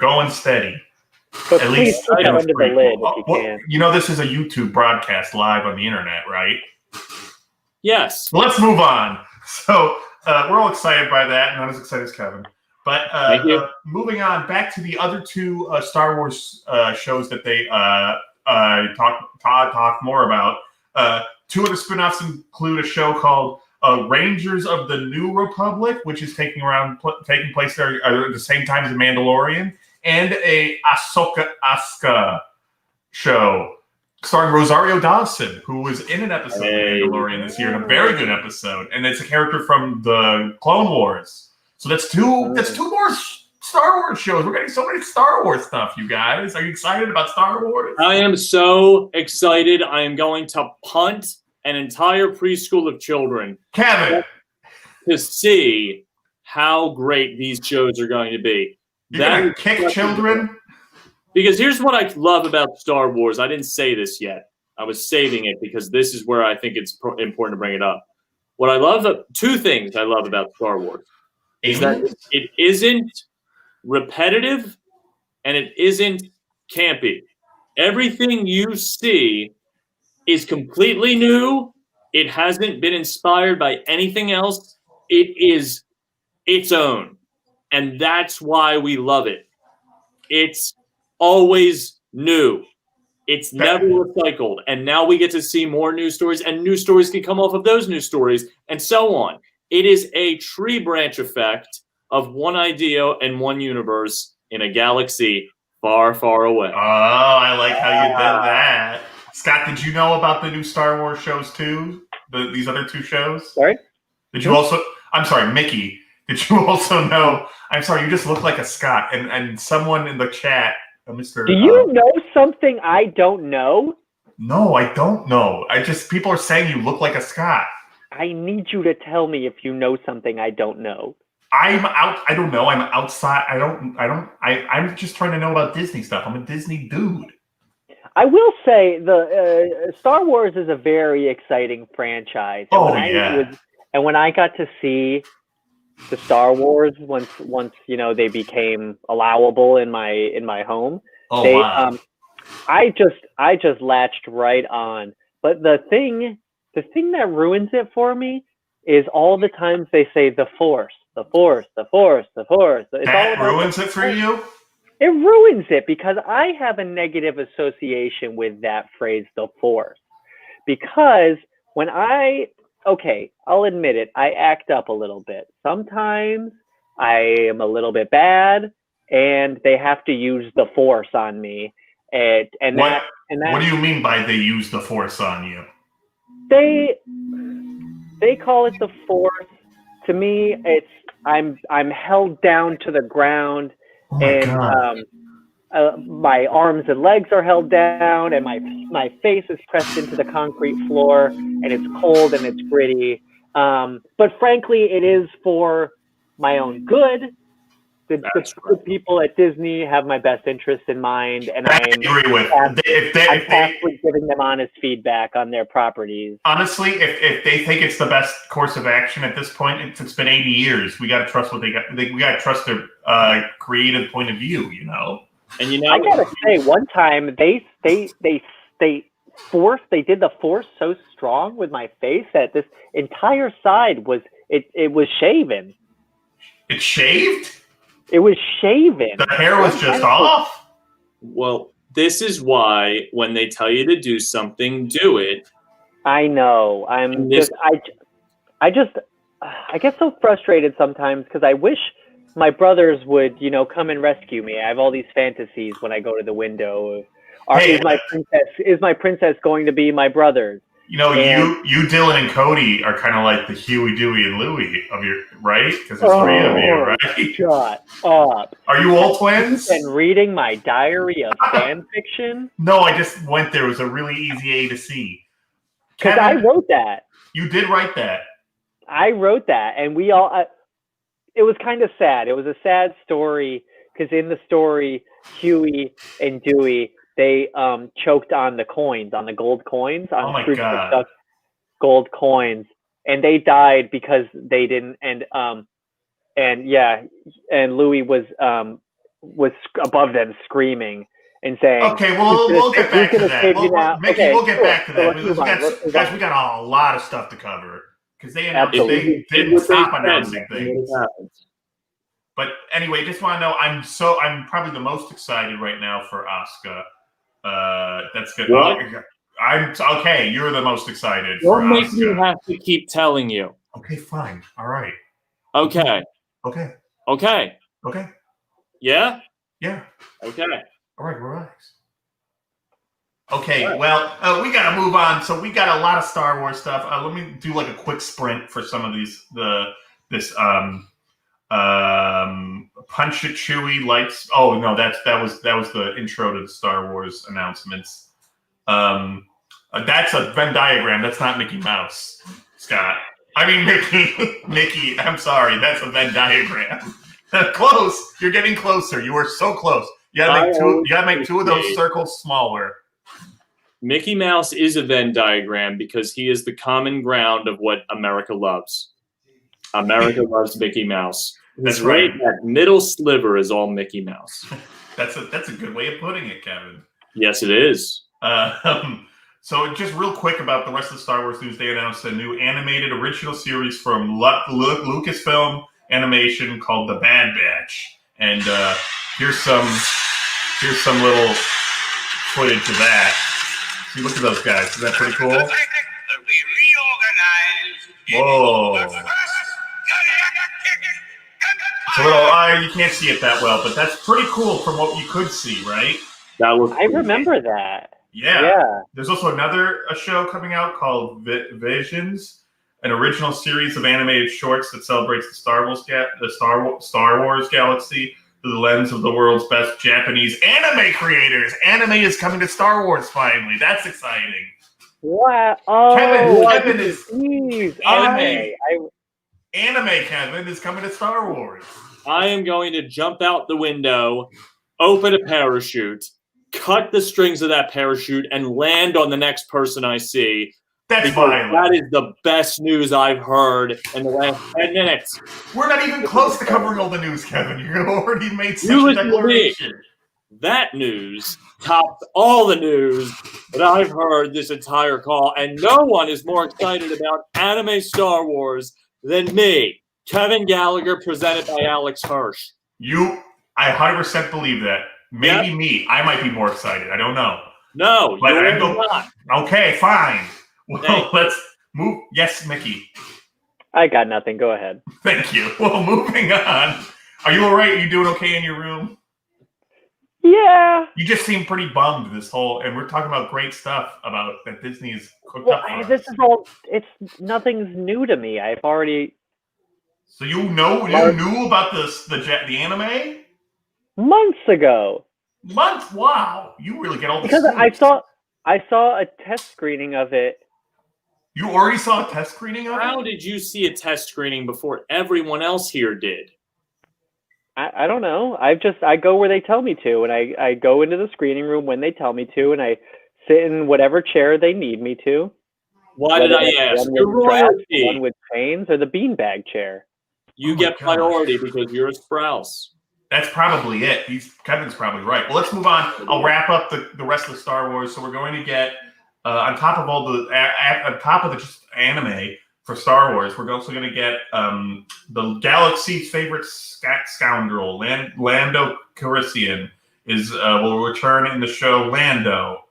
going steady. But at least put that under the lid if you can. You know, this is a YouTube broadcast live on the internet, right? Yes. So let's move on. So we're all excited by that, not as excited as Kevin. But moving on, back to the other two Star Wars shows that they talk more about. Two of the spin-offs include a show called Rangers of the New Republic, which is taking place there at the same time as The Mandalorian, and a Asuka show starring Rosario Dawson, who was in an episode of The Mandalorian this year, and a very good episode. And it's a character from the Clone Wars. So that's two more Star Wars shows. We're getting so many Star Wars stuff, you guys. Are you excited about Star Wars? I am so excited. I am going to punt an entire preschool of children, Kevin, to see how great these shows are going to be. You're going to kick children? Because here's what I love about Star Wars. I didn't say this yet. I was saving it because this is where I think it's important to bring it up. What I love, two things I love about Star Wars is that it isn't repetitive and it isn't campy. Everything you see is completely new. It hasn't been inspired by anything else. It is its own. And that's why we love it. It's always new. It's never recycled. And now we get to see more news stories, and new stories can come off of those news stories, and so on. It is a tree branch effect of one idea and one universe in a galaxy far, far away. Oh, I like how you did that. Scott, did you know about the new Star Wars shows too? These other two shows? Sorry? Did you also... I'm sorry, Mickey. Did you also know... I'm sorry, you just look like a Scott. And someone in the chat... Mr. Do you know something I don't know? No, I don't know. People are saying you look like a Scott. I need you to tell me if you know something I don't know. I'm out. I don't know. I'm outside. I'm just trying to know about Disney stuff. I'm a Disney dude. I will say the Star Wars is a very exciting franchise. And when I got to see the Star Wars once they became allowable in my home. Wow. I just latched right on. But the thing that ruins it for me is all the times they say the Force, the Force, the Force, the Force. That ruins it for you? It ruins it because I have a negative association with that phrase, the Force. Because when I'll admit it, I act up a little bit. Sometimes I am a little bit bad and they have to use the Force on me. What do you mean by they use the Force on you? They call it the Force. To me, it's I'm held down to the ground, my arms and legs are held down, and my face is pressed into the concrete floor, and it's cold and it's gritty. But frankly, it is for my own good. The good people at Disney have my best interest in mind, and I'm tasked with giving them honest feedback on their properties. Honestly, if they think it's the best course of action at this point, it's been 80 years. We got to trust what they got. We got to trust their creative point of view, you know. And I gotta say, one time they did the Force so strong with my face that this entire side was shaven. It's shaved? It was shaven. The hair was just off? Well, this is why when they tell you to do something, do it. I know. I get so frustrated sometimes because I wish my brothers would, come and rescue me. I have all these fantasies when I go to the window. Is my princess going to be my brothers? You, Dylan, and Cody are kind of like the Huey, Dewey, and Louie of your, right? Because there's three of you, right? Shut up. Are you all twins? And reading my diary of fan fiction? No, I just went there. It was a really easy A to C. Because I wrote that. You did write that. I wrote that, and we all... it was kind of sad. It was a sad story, because in the story, Huey and Dewey... they choked on the coins, on the gold coins, on Scrooge McDuck's gold coins, and they died because they didn't. And Louis was above them screaming and saying, "Okay, well, we'll get back to that. Mickey, we'll get back to that. Guys, we got a lot of stuff to cover because they didn't stop announcing things." But anyway, just want to know, I'm probably the most excited right now for Asuka. That's good. I'm okay. You're the most excited. What makes me have to keep telling you? Okay, fine. All right. Okay. Okay. Okay. Okay. Yeah? Yeah. Okay. All right, relax. Okay, well, we got to move on. So we got a lot of Star Wars stuff. Let me do like a quick sprint for some of Punch It Chewy lights. Oh no, that was the intro to the Star Wars announcements. That's a Venn diagram. That's not Mickey Mouse, Scott. I mean Mickey. I'm sorry. That's a Venn diagram. Close. You're getting closer. You are so close. You gotta make two of those circles smaller. Mickey Mouse is a Venn diagram because he is the common ground of what America loves. America loves Mickey Mouse. That's right. That middle sliver is all Mickey Mouse. That's a good way of putting it, Kevin. Yes, it is. So just real quick about the rest of the Star Wars news, they announced a new animated original series from Lucasfilm Animation called The Bad Batch, and here's some little footage of that. See, look at those guys. Is that pretty cool? Whoa. It's a little, you can't see it that well, but that's pretty cool from what you could see, right? I remember that. Yeah. There's also a show coming out called Visions, an original series of animated shorts that celebrates the Star Wars galaxy through the lens of the world's best Japanese anime creators. Anime is coming to Star Wars finally. That's exciting. Wow! Oh, Kevin is anime. Anime, Kevin, is coming to Star Wars. I am going to jump out the window, open a parachute, cut the strings of that parachute, and land on the next person I see. That's violent. That is the best news I've heard in the last 10 minutes. We're not even close to covering all the news, Kevin. You've already made such a declaration. that news tops all the news that I've heard this entire call, and no one is more excited about anime Star Wars than me, Kevin Gallagher, presented by Alex Hirsch. I 100% believe that. Maybe me. I might be more excited. I don't know. No, but you're not. Okay, fine. Well, let's move. Yes, Mickey. I got nothing. Go ahead. Thank you. Well, moving on. Are you all right? Are you doing okay in your room? Yeah. You just seem pretty bummed this whole, and we're talking about great stuff about that Disney has cooked up for this us. is all. Nothing's new to me. I've already. So you knew about the anime months ago. Months? Wow, you really get all the because scoops. I saw a test screening of it. You already saw a test screening of it? How did you see a test screening before everyone else here did? I don't know. I go where they tell me to, and I go into the screening room when they tell me to, and I sit in whatever chair they need me to. Why did I ask? Your royalty. One with chains or the beanbag chair. You get priority because you're a Sprouse. That's probably it. Kevin's probably right. Well, let's move on. I'll wrap up the rest of the Star Wars. So we're going to get on top of all the on top of the just anime for Star Wars, we're also going to get the galaxy's favorite scoundrel, Lando Calrissian, will return in the show Lando.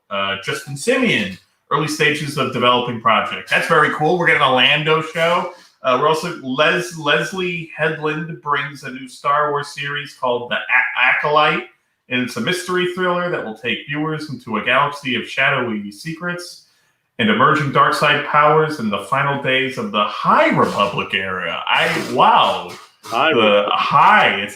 Justin Simeon, early stages of developing project. That's very cool. We're getting a Lando show. We're also Leslie Headland brings a new Star Wars series called The Acolyte, and it's a mystery thriller that will take viewers into a galaxy of shadowy secrets and emerging dark side powers in the final days of the High Republic era. It's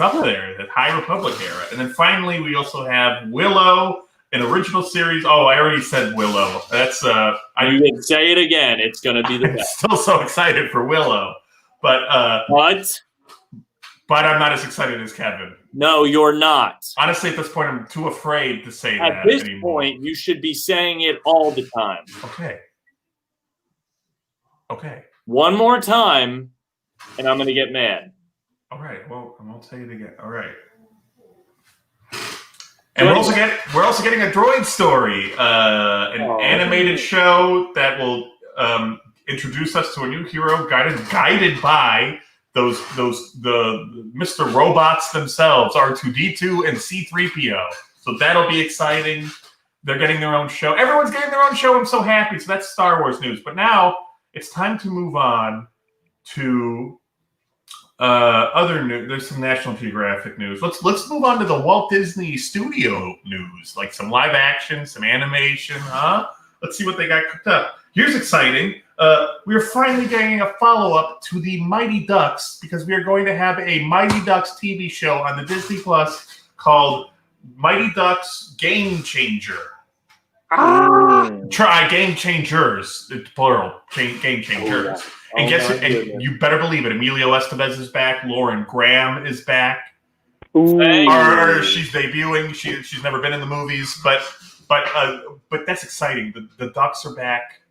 up there, the High Republic era. And then finally, we also have Willow, an original series. Oh, I already said Willow. That's you can say it again. It's going to be the best. I'm still so excited for Willow, but I'm not as excited as Kevin. No, you're not. Honestly, at this point, I'm too afraid to say that. At this point, you should be saying it all the time. Okay. One more time, and I'm going to get mad. All right. Well, I won't say it again. All right. And we're also getting a droid story, an animated show that will introduce us to a new hero guided by the Mr. Robots themselves, R2-D2 and C-3PO. So that'll be exciting. They're getting their own show. Everyone's getting their own show. I'm so happy. So that's Star Wars news. But now it's time to move on to other news. There's some National Geographic news. Let's move on to the Walt Disney Studio news, like some live action, some animation, huh? Let's see what they got cooked up. Here's exciting. We're finally getting a follow-up to the Mighty Ducks because we are going to have a Mighty Ducks TV show on the Disney Plus called Mighty Ducks Game Changer. Try Game Changers. It's plural. Game Changers. And and you better believe it. Emilio Estevez is back. Lauren Graham is back. She's debuting. She's never been in the movies, but that's exciting. The Ducks are back.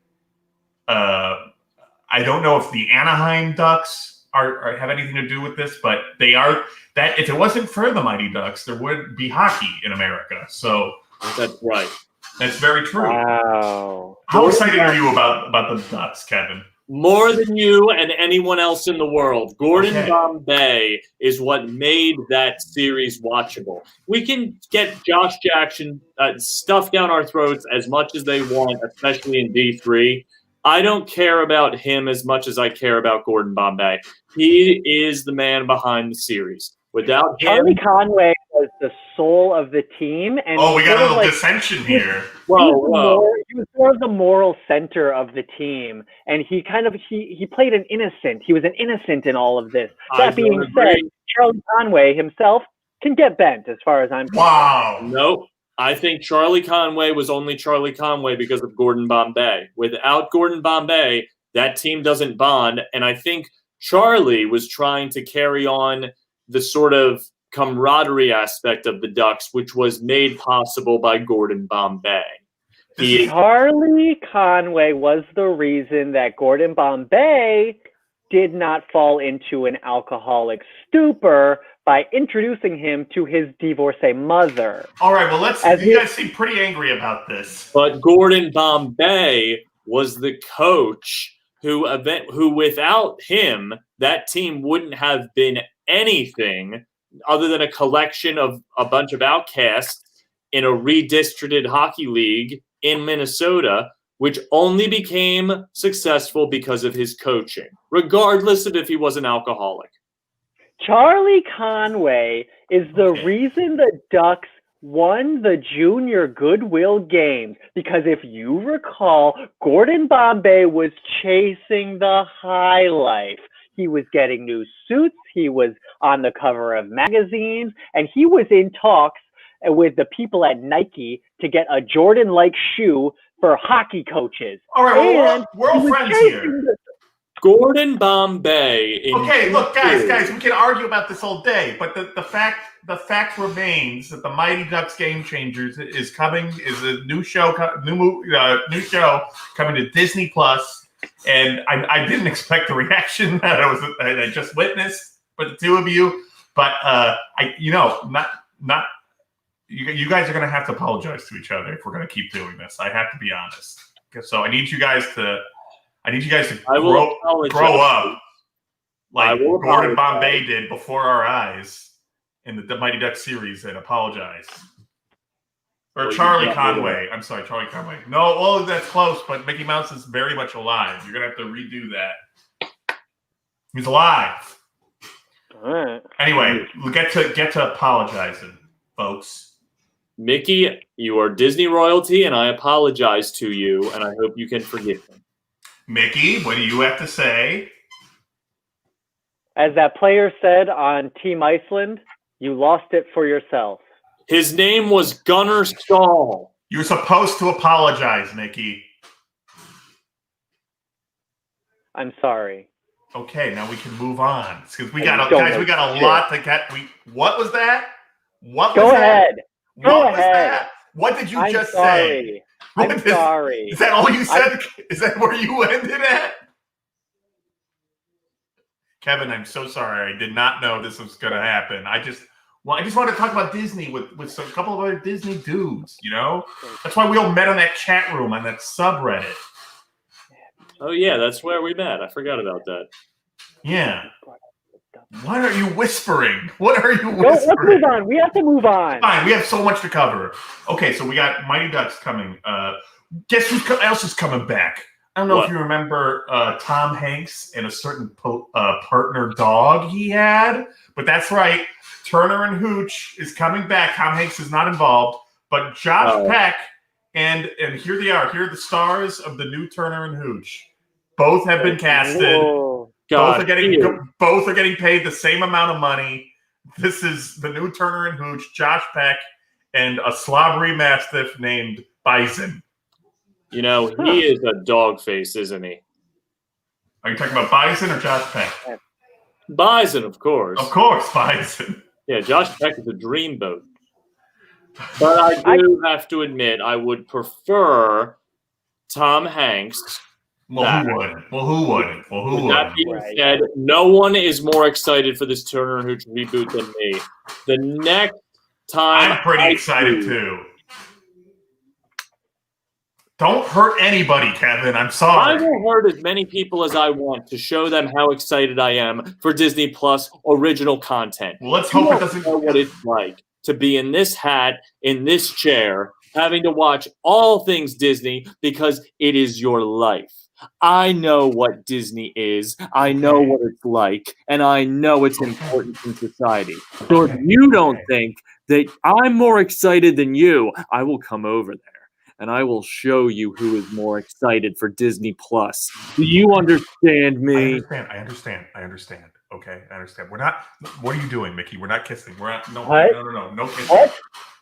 I don't know if the Anaheim Ducks have anything to do with this, but they are. That if it wasn't for the Mighty Ducks, there would be hockey in America. So that's right. That's very true. Wow. How excited are you about the Ducks, Kevin? More than you and anyone else in the world. Gordon Bombay is what made that series watchable. We can get Josh Jackson stuffed down our throats as much as they want, especially in D3. I don't care about him as much as I care about Gordon Bombay. He is the man behind the series. Without him, Charlie Conway was the soul of the team, and we got a little dissension here. He was more of the moral center of the team, and he played an innocent. He was an innocent in all of this. That being said, Charlie Conway himself can get bent, as far as I'm concerned. Wow. Nope. I think Charlie Conway was only Charlie Conway because of Gordon Bombay. Without Gordon Bombay, that team doesn't bond, and I think Charlie was trying to carry on the sort of camaraderie aspect of the Ducks, which was made possible by Gordon Bombay. Charlie Conway was the reason that Gordon Bombay did not fall into an alcoholic stupor by introducing him to his divorcee mother. All right, well, you guys seem pretty angry about this. But Gordon Bombay was the coach who without him, that team wouldn't have been anything other than a collection of a bunch of outcasts in a redistricted hockey league in Minnesota, which only became successful because of his coaching, regardless of if he was an alcoholic. Charlie Conway is the reason the Ducks won the Junior Goodwill Games, because if you recall, Gordon Bombay was chasing the high life. He was getting new suits, he was on the cover of magazines, and he was in talks with the people at Nike to get a Jordan-like shoe for hockey coaches. All right, well, we're all friends here. Gordon Bombay. Okay, look, guys, we can argue about this all day, but the fact remains that the Mighty Ducks Game Changers is a new show coming to Disney Plus, and I didn't expect the reaction that I just witnessed for the two of you, but you guys are going to have to apologize to each other if we're going to keep doing this. I have to be honest. So I need you guys to grow up like Gordon Bombay did before our eyes in the Mighty Ducks series and apologize. Or Charlie Conway. I'm sorry, Charlie Conway. No, well, that's close, but Mickey Mouse is very much alive. You're going to have to redo that. He's alive. All right. Anyway, we'll get to apologizing, folks. Mickey, you are Disney royalty, and I apologize to you, and I hope you can forgive me. Mickey, what do you have to say? As that player said on Team Iceland, you lost it for yourself. His name was Gunnar Stahl. You're supposed to apologize, Mickey. I'm sorry. Okay, now we can move on. Because we got a lot to get. What was that? Go ahead. What did you just sorry. say? I'm sorry. Is that all you said? Is that where you ended at? Kevin, I'm so sorry. I did not know this was going to happen. I just wanted to talk about Disney with a couple of other Disney dudes, you know? That's why we all met on that chat room, on that subreddit. Oh, yeah, that's where we met. I forgot about that. Yeah. What are you whispering? Let's move on. We have to move on. Fine, we have so much to cover. Okay, so we got Mighty Ducks coming. Guess who else is coming back? I don't know if you remember Tom Hanks and a certain partner dog he had, but that's right. Turner and Hooch is coming back. Tom Hanks is not involved, but Josh Peck and here they are. Here are the stars of the new Turner and Hooch. Both have been casted. Whoa. Both are getting paid the same amount of money. This is the new Turner and Hooch, Josh Peck, and a slobbery mastiff named Bison. You know, he is a dog face, isn't he? Are you talking about Bison or Josh Peck? Bison, of course. Of course, Bison. Yeah, Josh Peck is a dreamboat. But I do have to admit, I would prefer Tom Hanks. Well, who wouldn't? That being said, no one is more excited for this Turner and Hooch reboot than me. The next time I'm pretty excited too. Don't hurt anybody, Kevin. I'm sorry. I will hurt as many people as I want to show them how excited I am for Disney Plus original content. Well, let's hope it doesn't know what it's like to be in this hat, in this chair, having to watch all things Disney because it is your life. I know what Disney is. I know what it's like, and I know it's important in society. So if you don't think that I'm more excited than you, I will come over there. And I will show you who is more excited for Disney Plus. Do you understand me? I understand. Okay, I understand. We're not. What are you doing, Mickey? We're not kissing. We're not. No kissing. What?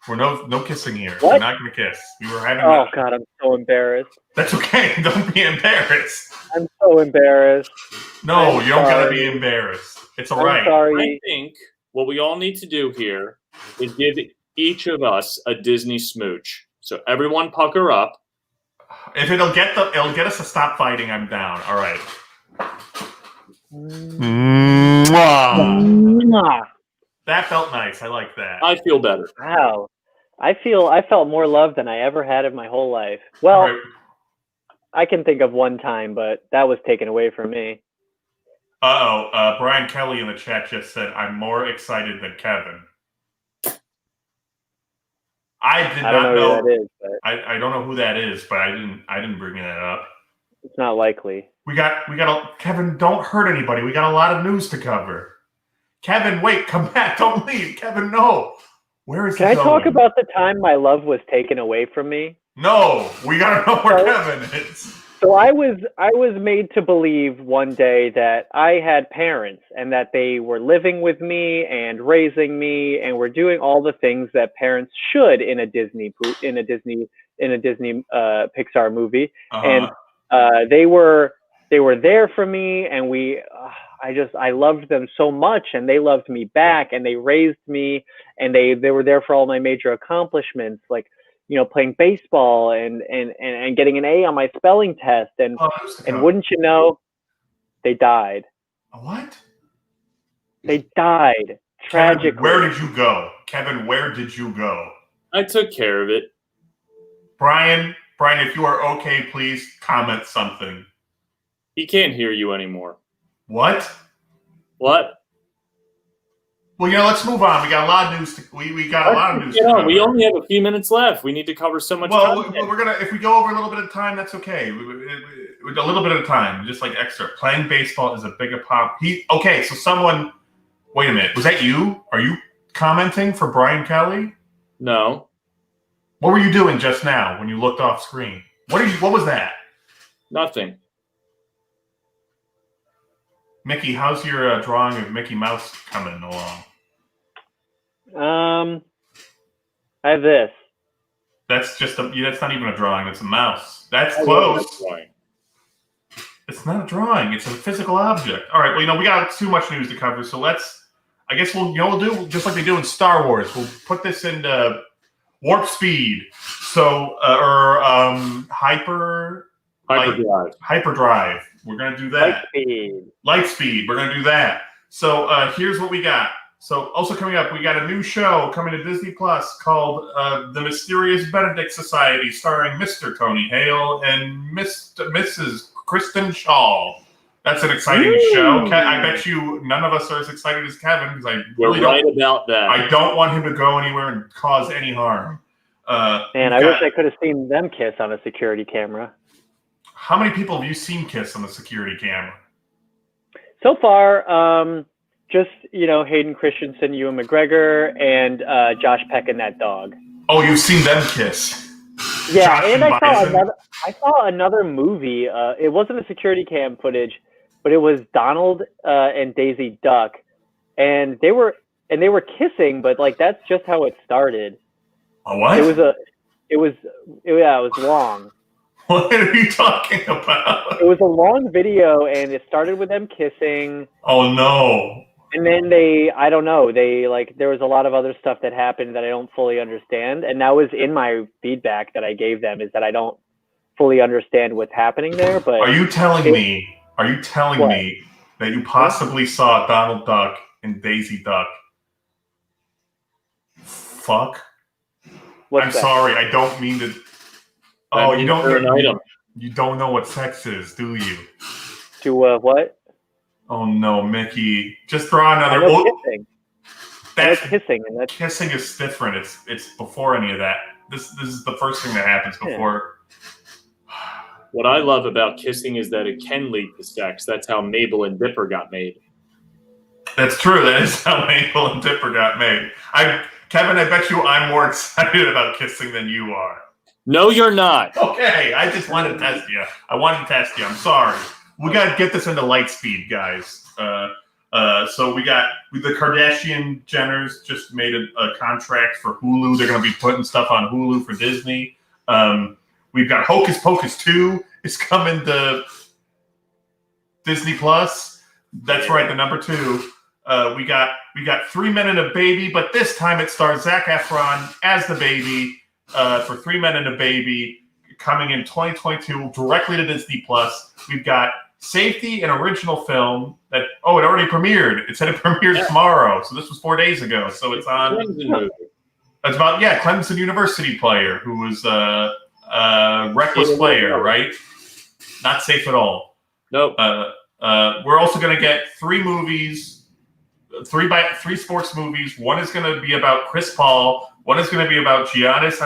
We're no kissing here. What? We're not going to kiss. We were having. Oh God, I'm so embarrassed. That's okay. Don't be embarrassed. I'm so embarrassed. No, you don't got to be embarrassed. It's all right. Sorry. I think what we all need to do here is give each of us a Disney smooch. So everyone pucker up. If it'll get us to stop fighting, I'm down. All right. Mwah. That felt nice. I like that. I feel better. Wow. I felt more love than I ever had in my whole life. Well, Right. I can think of one time, but that was taken away from me. Brian Kelly in the chat just said, "I'm more excited than Kevin." I don't know who that is, but I don't know who that is, but I didn't bring that up. it's not likely. Kevin, don't hurt anybody. We got a lot of news to cover. Kevin, wait, come back. Don't leave. Kevin, no. Where is he going? Can I talk about the time my love was taken away from me? No, we got to know where Kevin is. So I was made to believe one day that I had parents and that they were living with me and raising me and were doing all the things that parents should in a Disney Pixar movie. Uh-huh. And they were there for me, and I loved them so much, and they loved me back, and they raised me, and they were there for all my major accomplishments, like, you know, playing baseball and getting an A on my spelling test. And wouldn't you know, they died. What? They died tragically. Kevin, where did you go? Kevin, where did you go? I took care of it. Brian, if you are okay, please comment something. He can't hear you anymore. What? What? Well, let's move on. We got a lot of news. We got a lot of news. We only have a few minutes left. We need to cover so much. Well, we're gonna. If we go over a little bit of time, that's okay. A little bit of time, just like extra. Playing baseball is a bigger pop. Okay. So someone. Wait a minute. Was that you? Are you commenting for Brian Kelly? No. What were you doing just now when you looked off screen? What was that? Nothing. Mickey, how's your drawing of Mickey Mouse coming along? I have this. That's just that's not even a drawing. It's a mouse. That's close. It's not a drawing. It's a physical object. All right. Well, we got too much news to cover, so I guess we'll do just like they do in Star Wars. We'll put this into warp speed. So hyperdrive. We're going to do that. Light speed. We're going to do that. So here's what we got. So also coming up, we got a new show coming to Disney Plus called The Mysterious Benedict Society, starring Mr. Tony Hale and Mrs. Kristen Shaw. That's an exciting show. I bet you none of us are as excited as Kevin, because We're right about that. I don't want him to go anywhere and cause any harm. Man, I wish I could have seen them kiss on a security camera. How many people have you seen kiss on the security camera? So far, just, Hayden Christensen, Ewan McGregor, and Josh Peck and that dog. Oh, you've seen them kiss? Yeah, and I saw another movie. It wasn't a security cam footage, but it was Donald and Daisy Duck, and they were kissing, but that's just how it started. A what? It was long. What are you talking about? It was a long video, and it started with them kissing. Oh no! And then there was a lot of other stuff that happened that I don't fully understand, and that was in my feedback that I gave them, is that I don't fully understand what's happening there. But are you telling me that you possibly saw Donald Duck and Daisy Duck fuck? I'm sorry, I don't mean to. Oh, you don't know what sex is, do you? To what? Oh no, Mickey! Just throw another. Kissing. That's kissing, and kissing is different. It's before any of that. This is the first thing that happens before. What I love about kissing is that it can lead to sex. That's how Mabel and Dipper got made. That's true. That is how Mabel and Dipper got made. Kevin, I bet you I'm more excited about kissing than you are. No, you're not. Okay, I just wanted to test you. I'm sorry. We got to get this into light speed, guys. So we got the Kardashian Jenners just made a contract for Hulu. They're going to be putting stuff on Hulu for Disney. We've got Hocus Pocus 2 is coming to Disney Plus. That's right, the number 2. We got 3 Men and a Baby, but this time it stars Zac Efron as the baby for 3 Men and a Baby, coming in 2022 directly to Disney Plus. We've got safety and original film that it already premiered. It said it premiered tomorrow, so this was 4 days ago. So it's on. It's about Clemson University player who was a reckless player, right? Not safe at all. Nope. We're also going to get 3 movies, 3 sports movies. One is going to be about Chris Paul. One is going to be about Giannis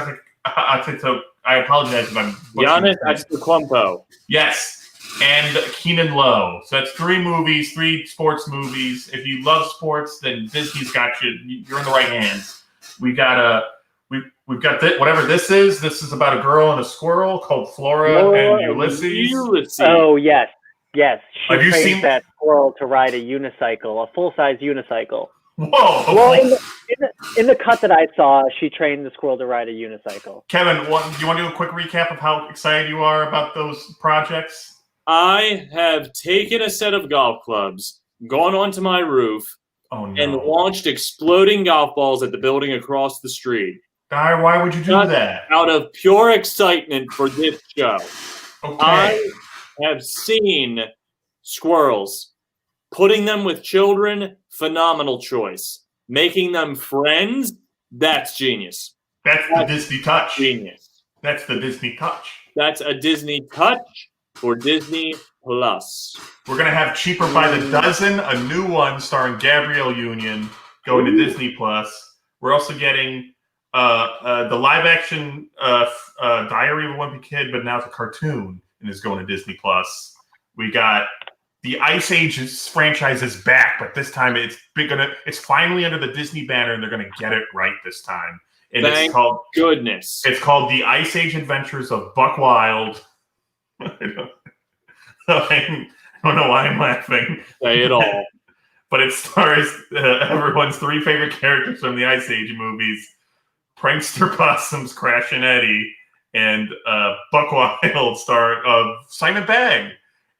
Antetokounmpo. I apologize if I'm Giannis Antetokounmpo. Yes. And Keenan Lowe. So that's 3 movies, 3 sports movies. If you love sports, then Disney's got you. You're in the right hands. We've got whatever this is. This is about a girl and a squirrel called Flora and Ulysses. Oh yes. Have you seen that squirrel to ride a unicycle, a full-size unicycle? Whoa! Well, in the cut that I saw, she trained the squirrel to ride a unicycle. Kevin, do you want to do a quick recap of how excited you are about those projects? I have taken a set of golf clubs, gone onto my roof, and launched exploding golf balls at the building across the street. Guy, why would you do that? Out of pure excitement for this show. Okay. I have seen squirrels. Putting them with children, phenomenal choice. Making them friends, that's genius. That's the Disney touch. Genius. That's the Disney touch. That's a Disney touch for Disney Plus. We're going to have Cheaper by the Dozen, a new one starring Gabrielle Union, going to Disney Plus. We're also getting the live-action Diary of a Wimpy Kid, but now it's a cartoon and is going to Disney Plus. We got the Ice Age franchise is back, but this time it's finally under the Disney banner, and they're going to get it right this time. And Thank goodness. It's called The Ice Age Adventures of Buck Wild. I don't know why I'm laughing. Say it all. But it stars everyone's 3 favorite characters from the Ice Age movies: Prankster Possums, Crash and Eddie, and Buck Wild, star of Simon Pegg.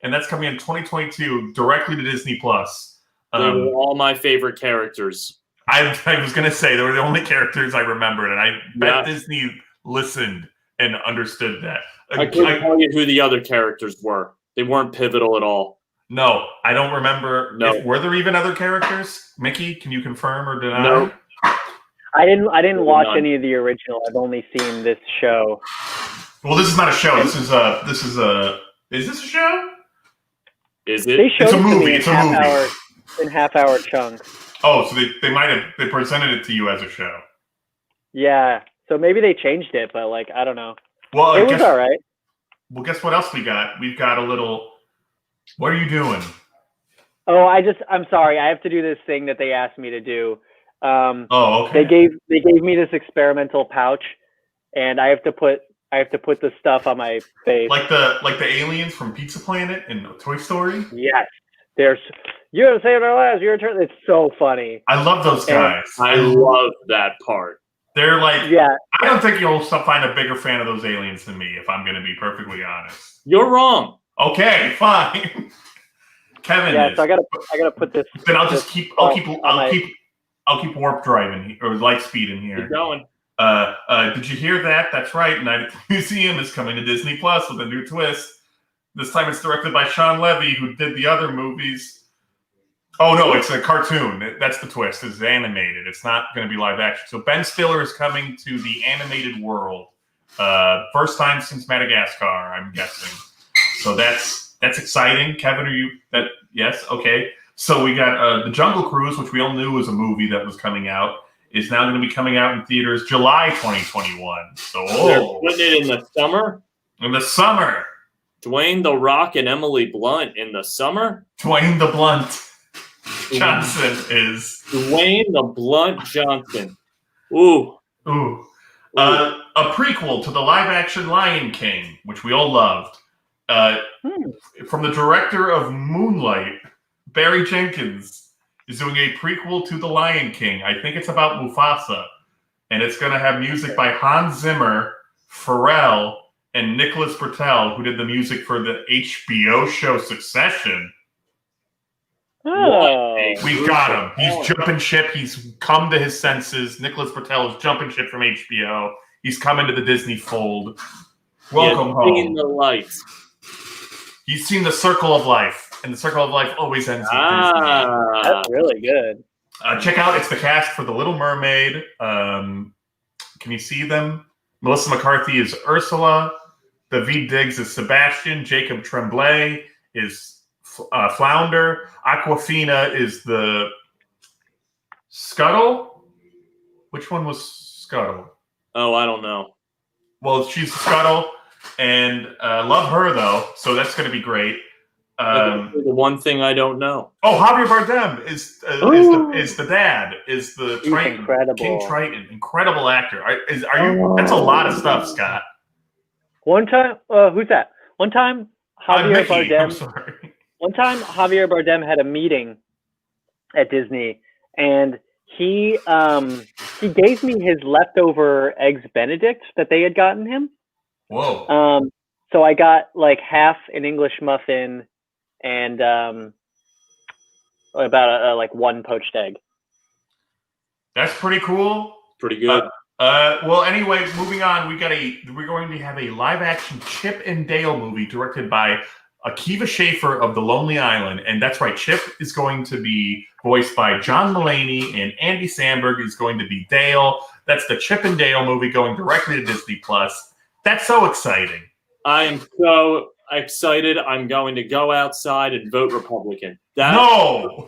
And that's coming in 2022 directly to Disney Plus. They were all my favorite characters. I was going to say they were the only characters I remembered, and I bet Disney listened and understood that. I couldn't tell you who the other characters were. They weren't pivotal at all. No, I don't remember. No. Were there even other characters? Mickey, can you confirm or deny? No. I didn't watch any of the original. I've only seen this show. Well, this is not a show. This is a. Is this a show? Is it? It's a movie. It's a movie. In half-hour chunks. Oh, so they presented it to you as a show. Yeah. So maybe they changed it, but I don't know. Well, it was all right. Well, guess what else we got? We've got a little. What are you doing? Oh, I'm sorry. I have to do this thing that they asked me to do. Okay. They gave me this experimental pouch, and I have to put the stuff on my face. Like the aliens from Pizza Planet and Toy Story? Yes. You have saved our lives. Your turn. It's so funny. I love those guys. I love that part. They're I I don't think you'll find a bigger fan of those aliens than me, if I'm going to be perfectly honest. You're wrong. Okay, fine. Kevin. Yeah, so I gotta put this. Then I'll keep warp driving or light speed in here. Keep going. Did you hear that? That's right. Night at the Museum is coming to Disney Plus with a new twist. This time it's directed by Sean Levy, who did the other movies. Oh, no, it's a cartoon. That's the twist. It's animated. It's not going to be live action. So Ben Stiller is coming to the animated world. First time since Madagascar, I'm guessing. So that's exciting. Kevin, are you... Yes? Okay. So we got The Jungle Cruise, which we all knew was a movie that was coming out, is now going to be coming out in theaters July 2021. So they're putting it in the summer? In the summer. Dwayne The Rock and Emily Blunt in the summer? Dwayne the Blunt Johnson is... Dwayne the Blunt Johnson. Ooh. A prequel to the live-action Lion King, which we all loved. From the director of Moonlight, Barry Jenkins, is doing a prequel to The Lion King. I think it's about Mufasa. And it's going to have music by Hans Zimmer, Pharrell, and Nicholas Bertel, who did the music for the HBO show Succession. Oh. We've got him. He's jumping ship. He's come to his senses. Nicholas Bertel is jumping ship from HBO. He's come into the Disney fold. Welcome home. The lights. You've seen The Circle of Life, and The Circle of Life always ends with Disney. That's really good. Check out, it's the cast for The Little Mermaid. Can you see them? Melissa McCarthy is Ursula. David Diggs is Sebastian. Jacob Tremblay is Flounder. Aquafina is the Scuttle. Which one was Scuttle? Oh, I don't know. Well, she's the Scuttle, and love her though. So that's going to be great. The one thing I don't know. Oh, Javier Bardem is the dad. Is the Triton, incredible. King Triton, incredible actor. Are you? That's a lot of stuff, Scott. One time, who's that? One time, Javier Bardem. I'm sorry. One time, Javier Bardem had a meeting at Disney, and he gave me his leftover eggs Benedict that they had gotten him. Whoa. So I got like half an English muffin and about like one poached egg. That's pretty cool. Pretty good. Well, anyway, moving on. We're going to have a live action Chip and Dale movie directed by Akiva Schaffer of The Lonely Island, and that's right. Chip is going to be voiced by John Mulaney, and Andy Samberg is going to be Dale. That's the Chip and Dale movie going directly to Disney Plus. That's so exciting. I am so excited. I'm going to go outside and vote Republican. That's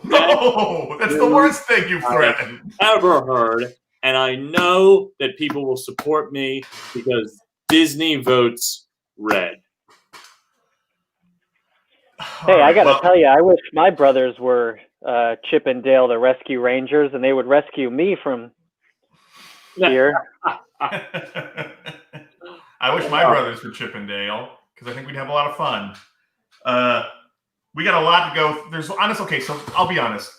the worst thing you've threatened. Ever heard. And I know that people will support me because Disney votes red. Hey, I got to tell you, I wish my brothers were Chip and Dale, the Rescue Rangers, and they would rescue me from here. I wish my brothers were Chip and Dale because I think we'd have a lot of fun. We got a lot to go. There's honest. Okay, so I'll be honest.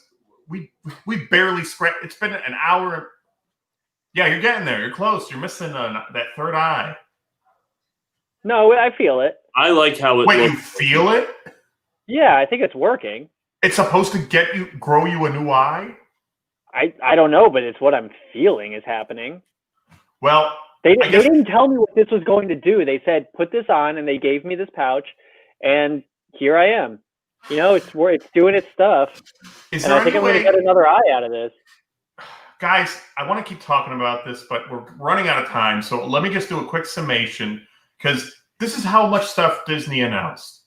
We barely scratched. It's been an hour. Yeah, you're getting there. You're close. You're missing that third eye. No, I feel it. I like how it. Wait, looks. you feel it? Yeah, I think it's working. It's supposed to grow you a new eye? I don't know, but it's what I'm feeling is happening. Well, they didn't tell me what this was going to do. They said, put this on, and they gave me this pouch, and here I am. You know, it's doing its stuff. And I think I'm going to get another eye out of this. Guys, I want to keep talking about this, but we're running out of time. So let me just do a quick summation because this is how much stuff Disney announced.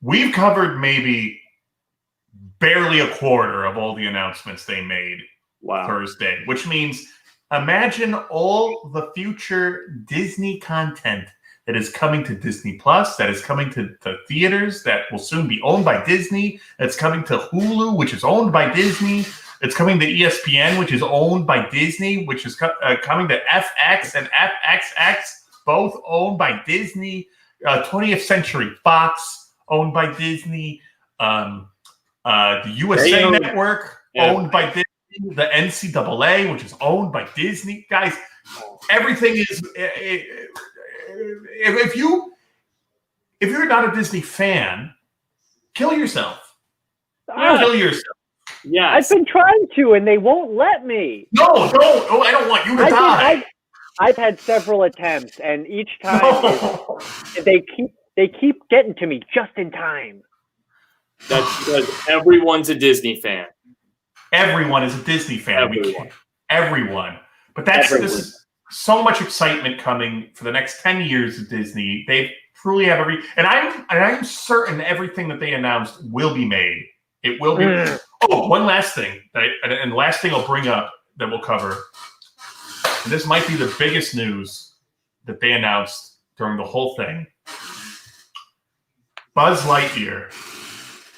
We've covered maybe barely a quarter of all the announcements they made Thursday, which means imagine all the future Disney content that is coming to Disney Plus, that is coming to theaters, that will soon be owned by Disney, that's coming to Hulu, which is owned by Disney. It's coming to ESPN, which is owned by Disney, which is coming to FX and FXX, both owned by Disney. 20th Century Fox, owned by Disney. The USA Network, owned by Disney. The NCAA, which is owned by Disney. Guys, everything is... If you're not a Disney fan, kill yourself. Kill yourself. Yeah, I've been trying to, and they won't let me. No, don't. Oh, I don't want you to die. I've had several attempts, and each time they keep getting to me just in time. That's because everyone's a Disney fan. Everyone is a Disney fan. Everyone. But this is so much excitement coming for the next 10 years of Disney. They truly have and I'm certain everything that they announced will be made. It will be. Oh, one last thing, and the last thing I'll bring up that we'll cover. And this might be the biggest news that they announced during the whole thing. Buzz Lightyear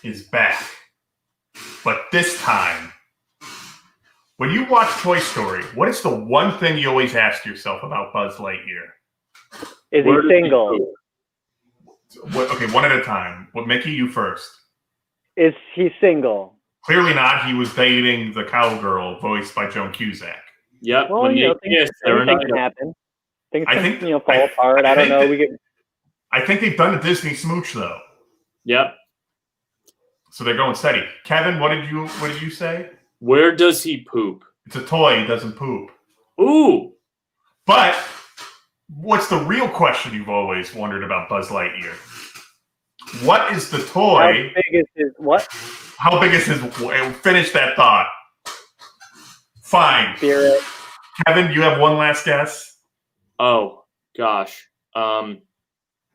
is back, but this time, when you watch Toy Story, what is the one thing you always ask yourself about Buzz Lightyear? Is he single? Okay, one at a time. Mickey, you first. Is he single? Clearly not. He was dating the cowgirl voiced by Joan Cusack. Yep. Well, things can happen. Things can fall apart. I don't know. I think they've done a Disney smooch though. Yep. So they're going steady. Kevin, what did you say? Where does he poop? It's a toy. He doesn't poop. Ooh. But what's the real question you've always wondered about Buzz Lightyear? What is the toy? How big is his what? How big is his? Finish that thought. Fine. Spirit. Kevin, you have one last guess? Oh, gosh.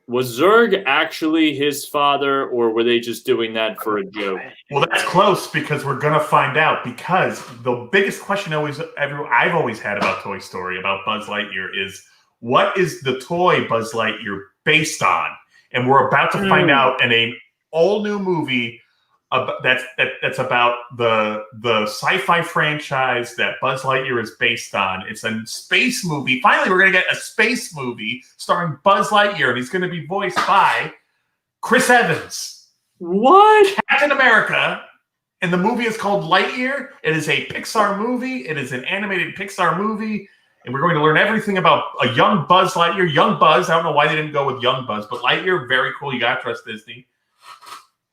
Was Zurg actually his father, or were they just doing that for a joke? Well, that's close because we're going to find out. Because the biggest question I've always had about Toy Story, about Buzz Lightyear, is what is the toy Buzz Lightyear based on? And we're about to find out in an all-new movie that's about the sci-fi franchise that Buzz Lightyear is based on. It's a space movie. Finally, we're going to get a space movie starring Buzz Lightyear, and he's going to be voiced by Chris Evans. What? Captain America. And the movie is called Lightyear. It is a Pixar movie. It is an animated Pixar movie. And we're going to learn everything about a young Buzz Lightyear. Young Buzz. I don't know why they didn't go with young Buzz, but Lightyear, very cool. You got to trust Disney.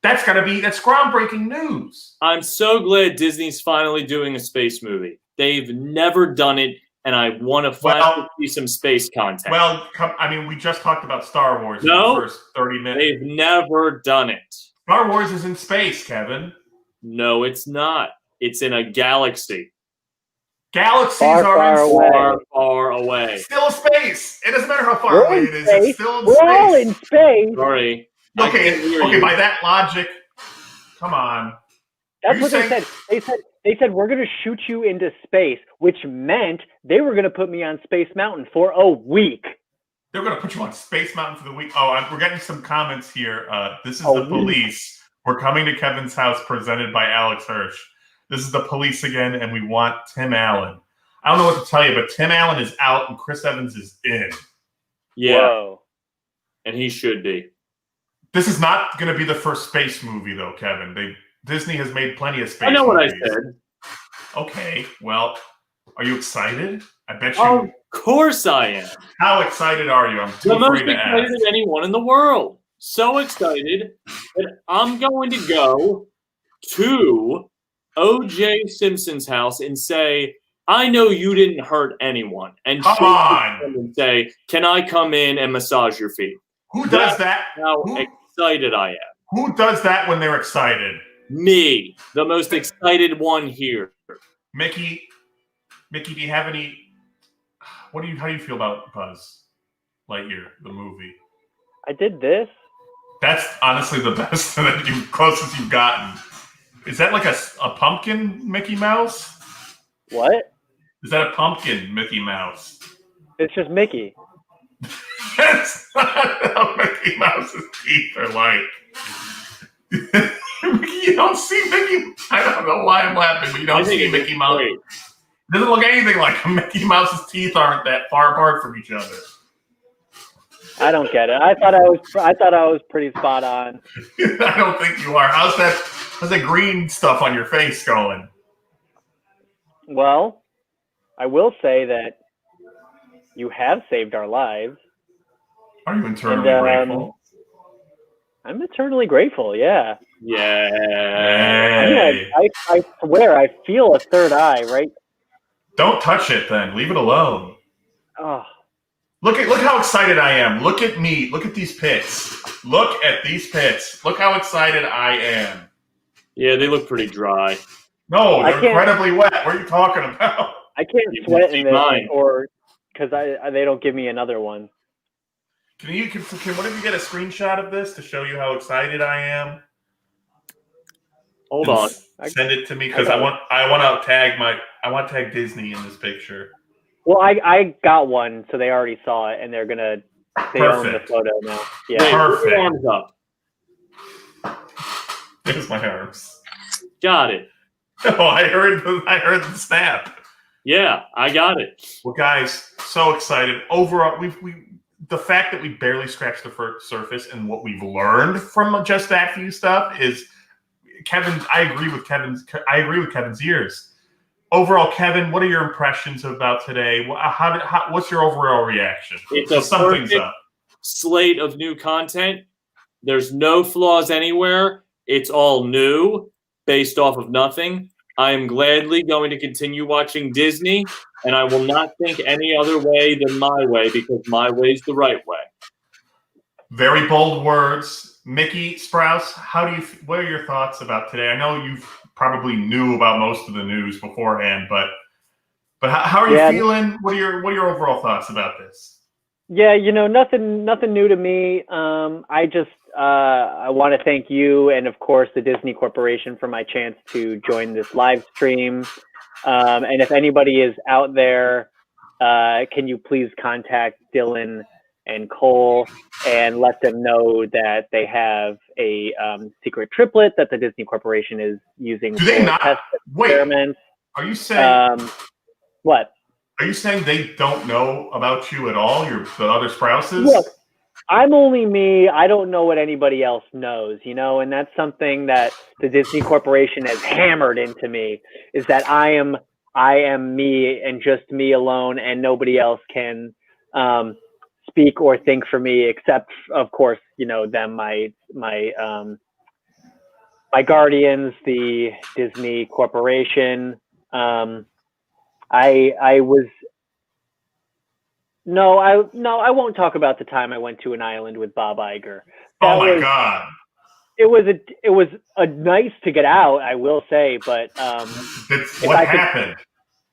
That's groundbreaking news. I'm so glad Disney's finally doing a space movie. They've never done it, and I want to finally see some space content. Well, we just talked about Star Wars in the first 30 minutes. They've never done it. Star Wars is in space, Kevin. No, it's not. It's in a galaxy. Galaxies are far away. Still space. It doesn't matter how far away it is. It's still in space. We're all in space. Sorry. Okay, by that logic, come on. That's what they said. They said we're going to shoot you into space, which meant they were going to put me on Space Mountain for a week. They're going to put you on Space Mountain for the week. Oh, we're getting some comments here. This is the police. We're coming to Kevin's house, presented by Alex Hirsch. This is the police again, and we want Tim Allen. I don't know what to tell you, but Tim Allen is out, and Chris Evans is in. Yeah. Whoa. And he should be. This is not going to be the first space movie, though, Kevin. Disney has made plenty of space movies. I know what I said. Okay, well, are you excited? I bet you. Of course I am. How excited are you? I'm too the most afraid to excited ask. of anyone in the world. So excited that I'm going to go to O.J. Simpson's house and say, I know you didn't hurt anyone. And come on. And say, can I come in and massage your feet? Who does that? How excited I am. Who does that when they're excited? Me, the most excited one here. Mickey, do you have any? How do you feel about Buzz Lightyear, the movie? I did this. That's honestly the best closest you've gotten. Is that like a pumpkin Mickey Mouse? What? Is that a pumpkin Mickey Mouse? It's just Mickey. That's not how Mickey Mouse's teeth are like. You don't see Mickey. I don't know why I'm laughing, but you don't see Mickey Mouse. It doesn't look anything like him. Mickey Mouse's teeth aren't that far apart from each other. I don't get it. I thought I was pretty spot on. I don't think you are. How's that green stuff on your face going? Well, I will say that you have saved our lives. Are you eternally grateful? I'm eternally grateful, yeah. Yeah. I swear, I feel a third eye, right? Don't touch it then. Leave it alone. Oh. Look how excited I am. Look at me. Look at these pits. Look at these pits. Look how excited I am. Yeah, they look pretty dry. No, they're incredibly wet. What are you talking about? I can't sweat in this, or because they don't give me another one. Can one of you get a screenshot of this to show you how excited I am? Hold on. Send it to me because I want to tag Disney in this picture. Well, I got one, so they already saw it, and they own the photo now. Yeah. Perfect. Arms up. There's my arms. Got it. Oh, I heard the snap. Yeah, I got it. Well, guys, so excited. Overall, the fact that we barely scratched the surface and what we've learned from just that few stuff is, Kevin. I agree with Kevin's ears. Overall, Kevin, what are your impressions about today? What's your overall reaction? It's a perfect slate of new content. There's no flaws anywhere. It's all new, based off of nothing. I am gladly going to continue watching Disney, and I will not think any other way than my way, because my way is the right way. Very bold words. Mickey Sprouse, what are your thoughts about today? I know you probably knew about most of the news beforehand, but how are you feeling? What are your overall thoughts about this? Yeah, nothing new to me. I want to thank you and of course the Disney Corporation for my chance to join this live stream. And if anybody is out there, can you please contact Dylan and Cole and let them know that they have a secret triplet that the Disney Corporation is using for test experiments. Are you saying what? Are you saying they don't know about you at all? The other Sprouses? Look, I'm only me. I don't know what anybody else knows, and that's something that the Disney Corporation has hammered into me, is that I am me and just me alone, and nobody else can speak or think for me except, of course, them, my guardians, the Disney Corporation. I won't talk about the time I went to an island with Bob Iger. God! It was a nice to get out, I will say, but what happened?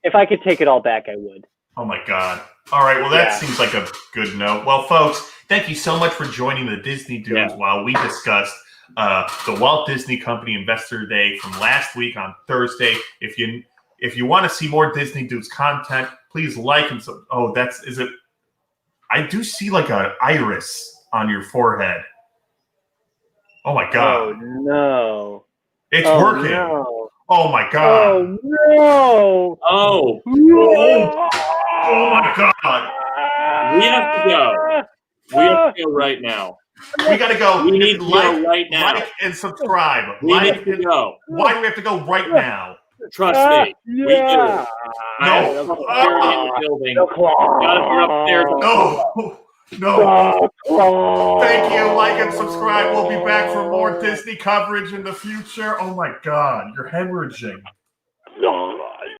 If I could take it all back, I would. Oh my God! All right, well that seems like a good note. Well, folks, thank you so much for joining the Disney Dudes while we discussed the Walt Disney Company Investor Day from last week on Thursday. If you want to see more Disney Dudes content, please like and I do see like an iris on your forehead. Oh my God! Oh no! It's working. No. Oh my God! Oh no! Oh! Oh my God! We have to go. We have to go right now. We gotta go. We need to go right now. Like and subscribe. We need to go. Why do we have to go right now? Trust me. We do. No. In the building. You're upstairs. No. Thank you. Like and subscribe. We'll be back for more Disney coverage in the future. Oh my God. You're hemorrhaging.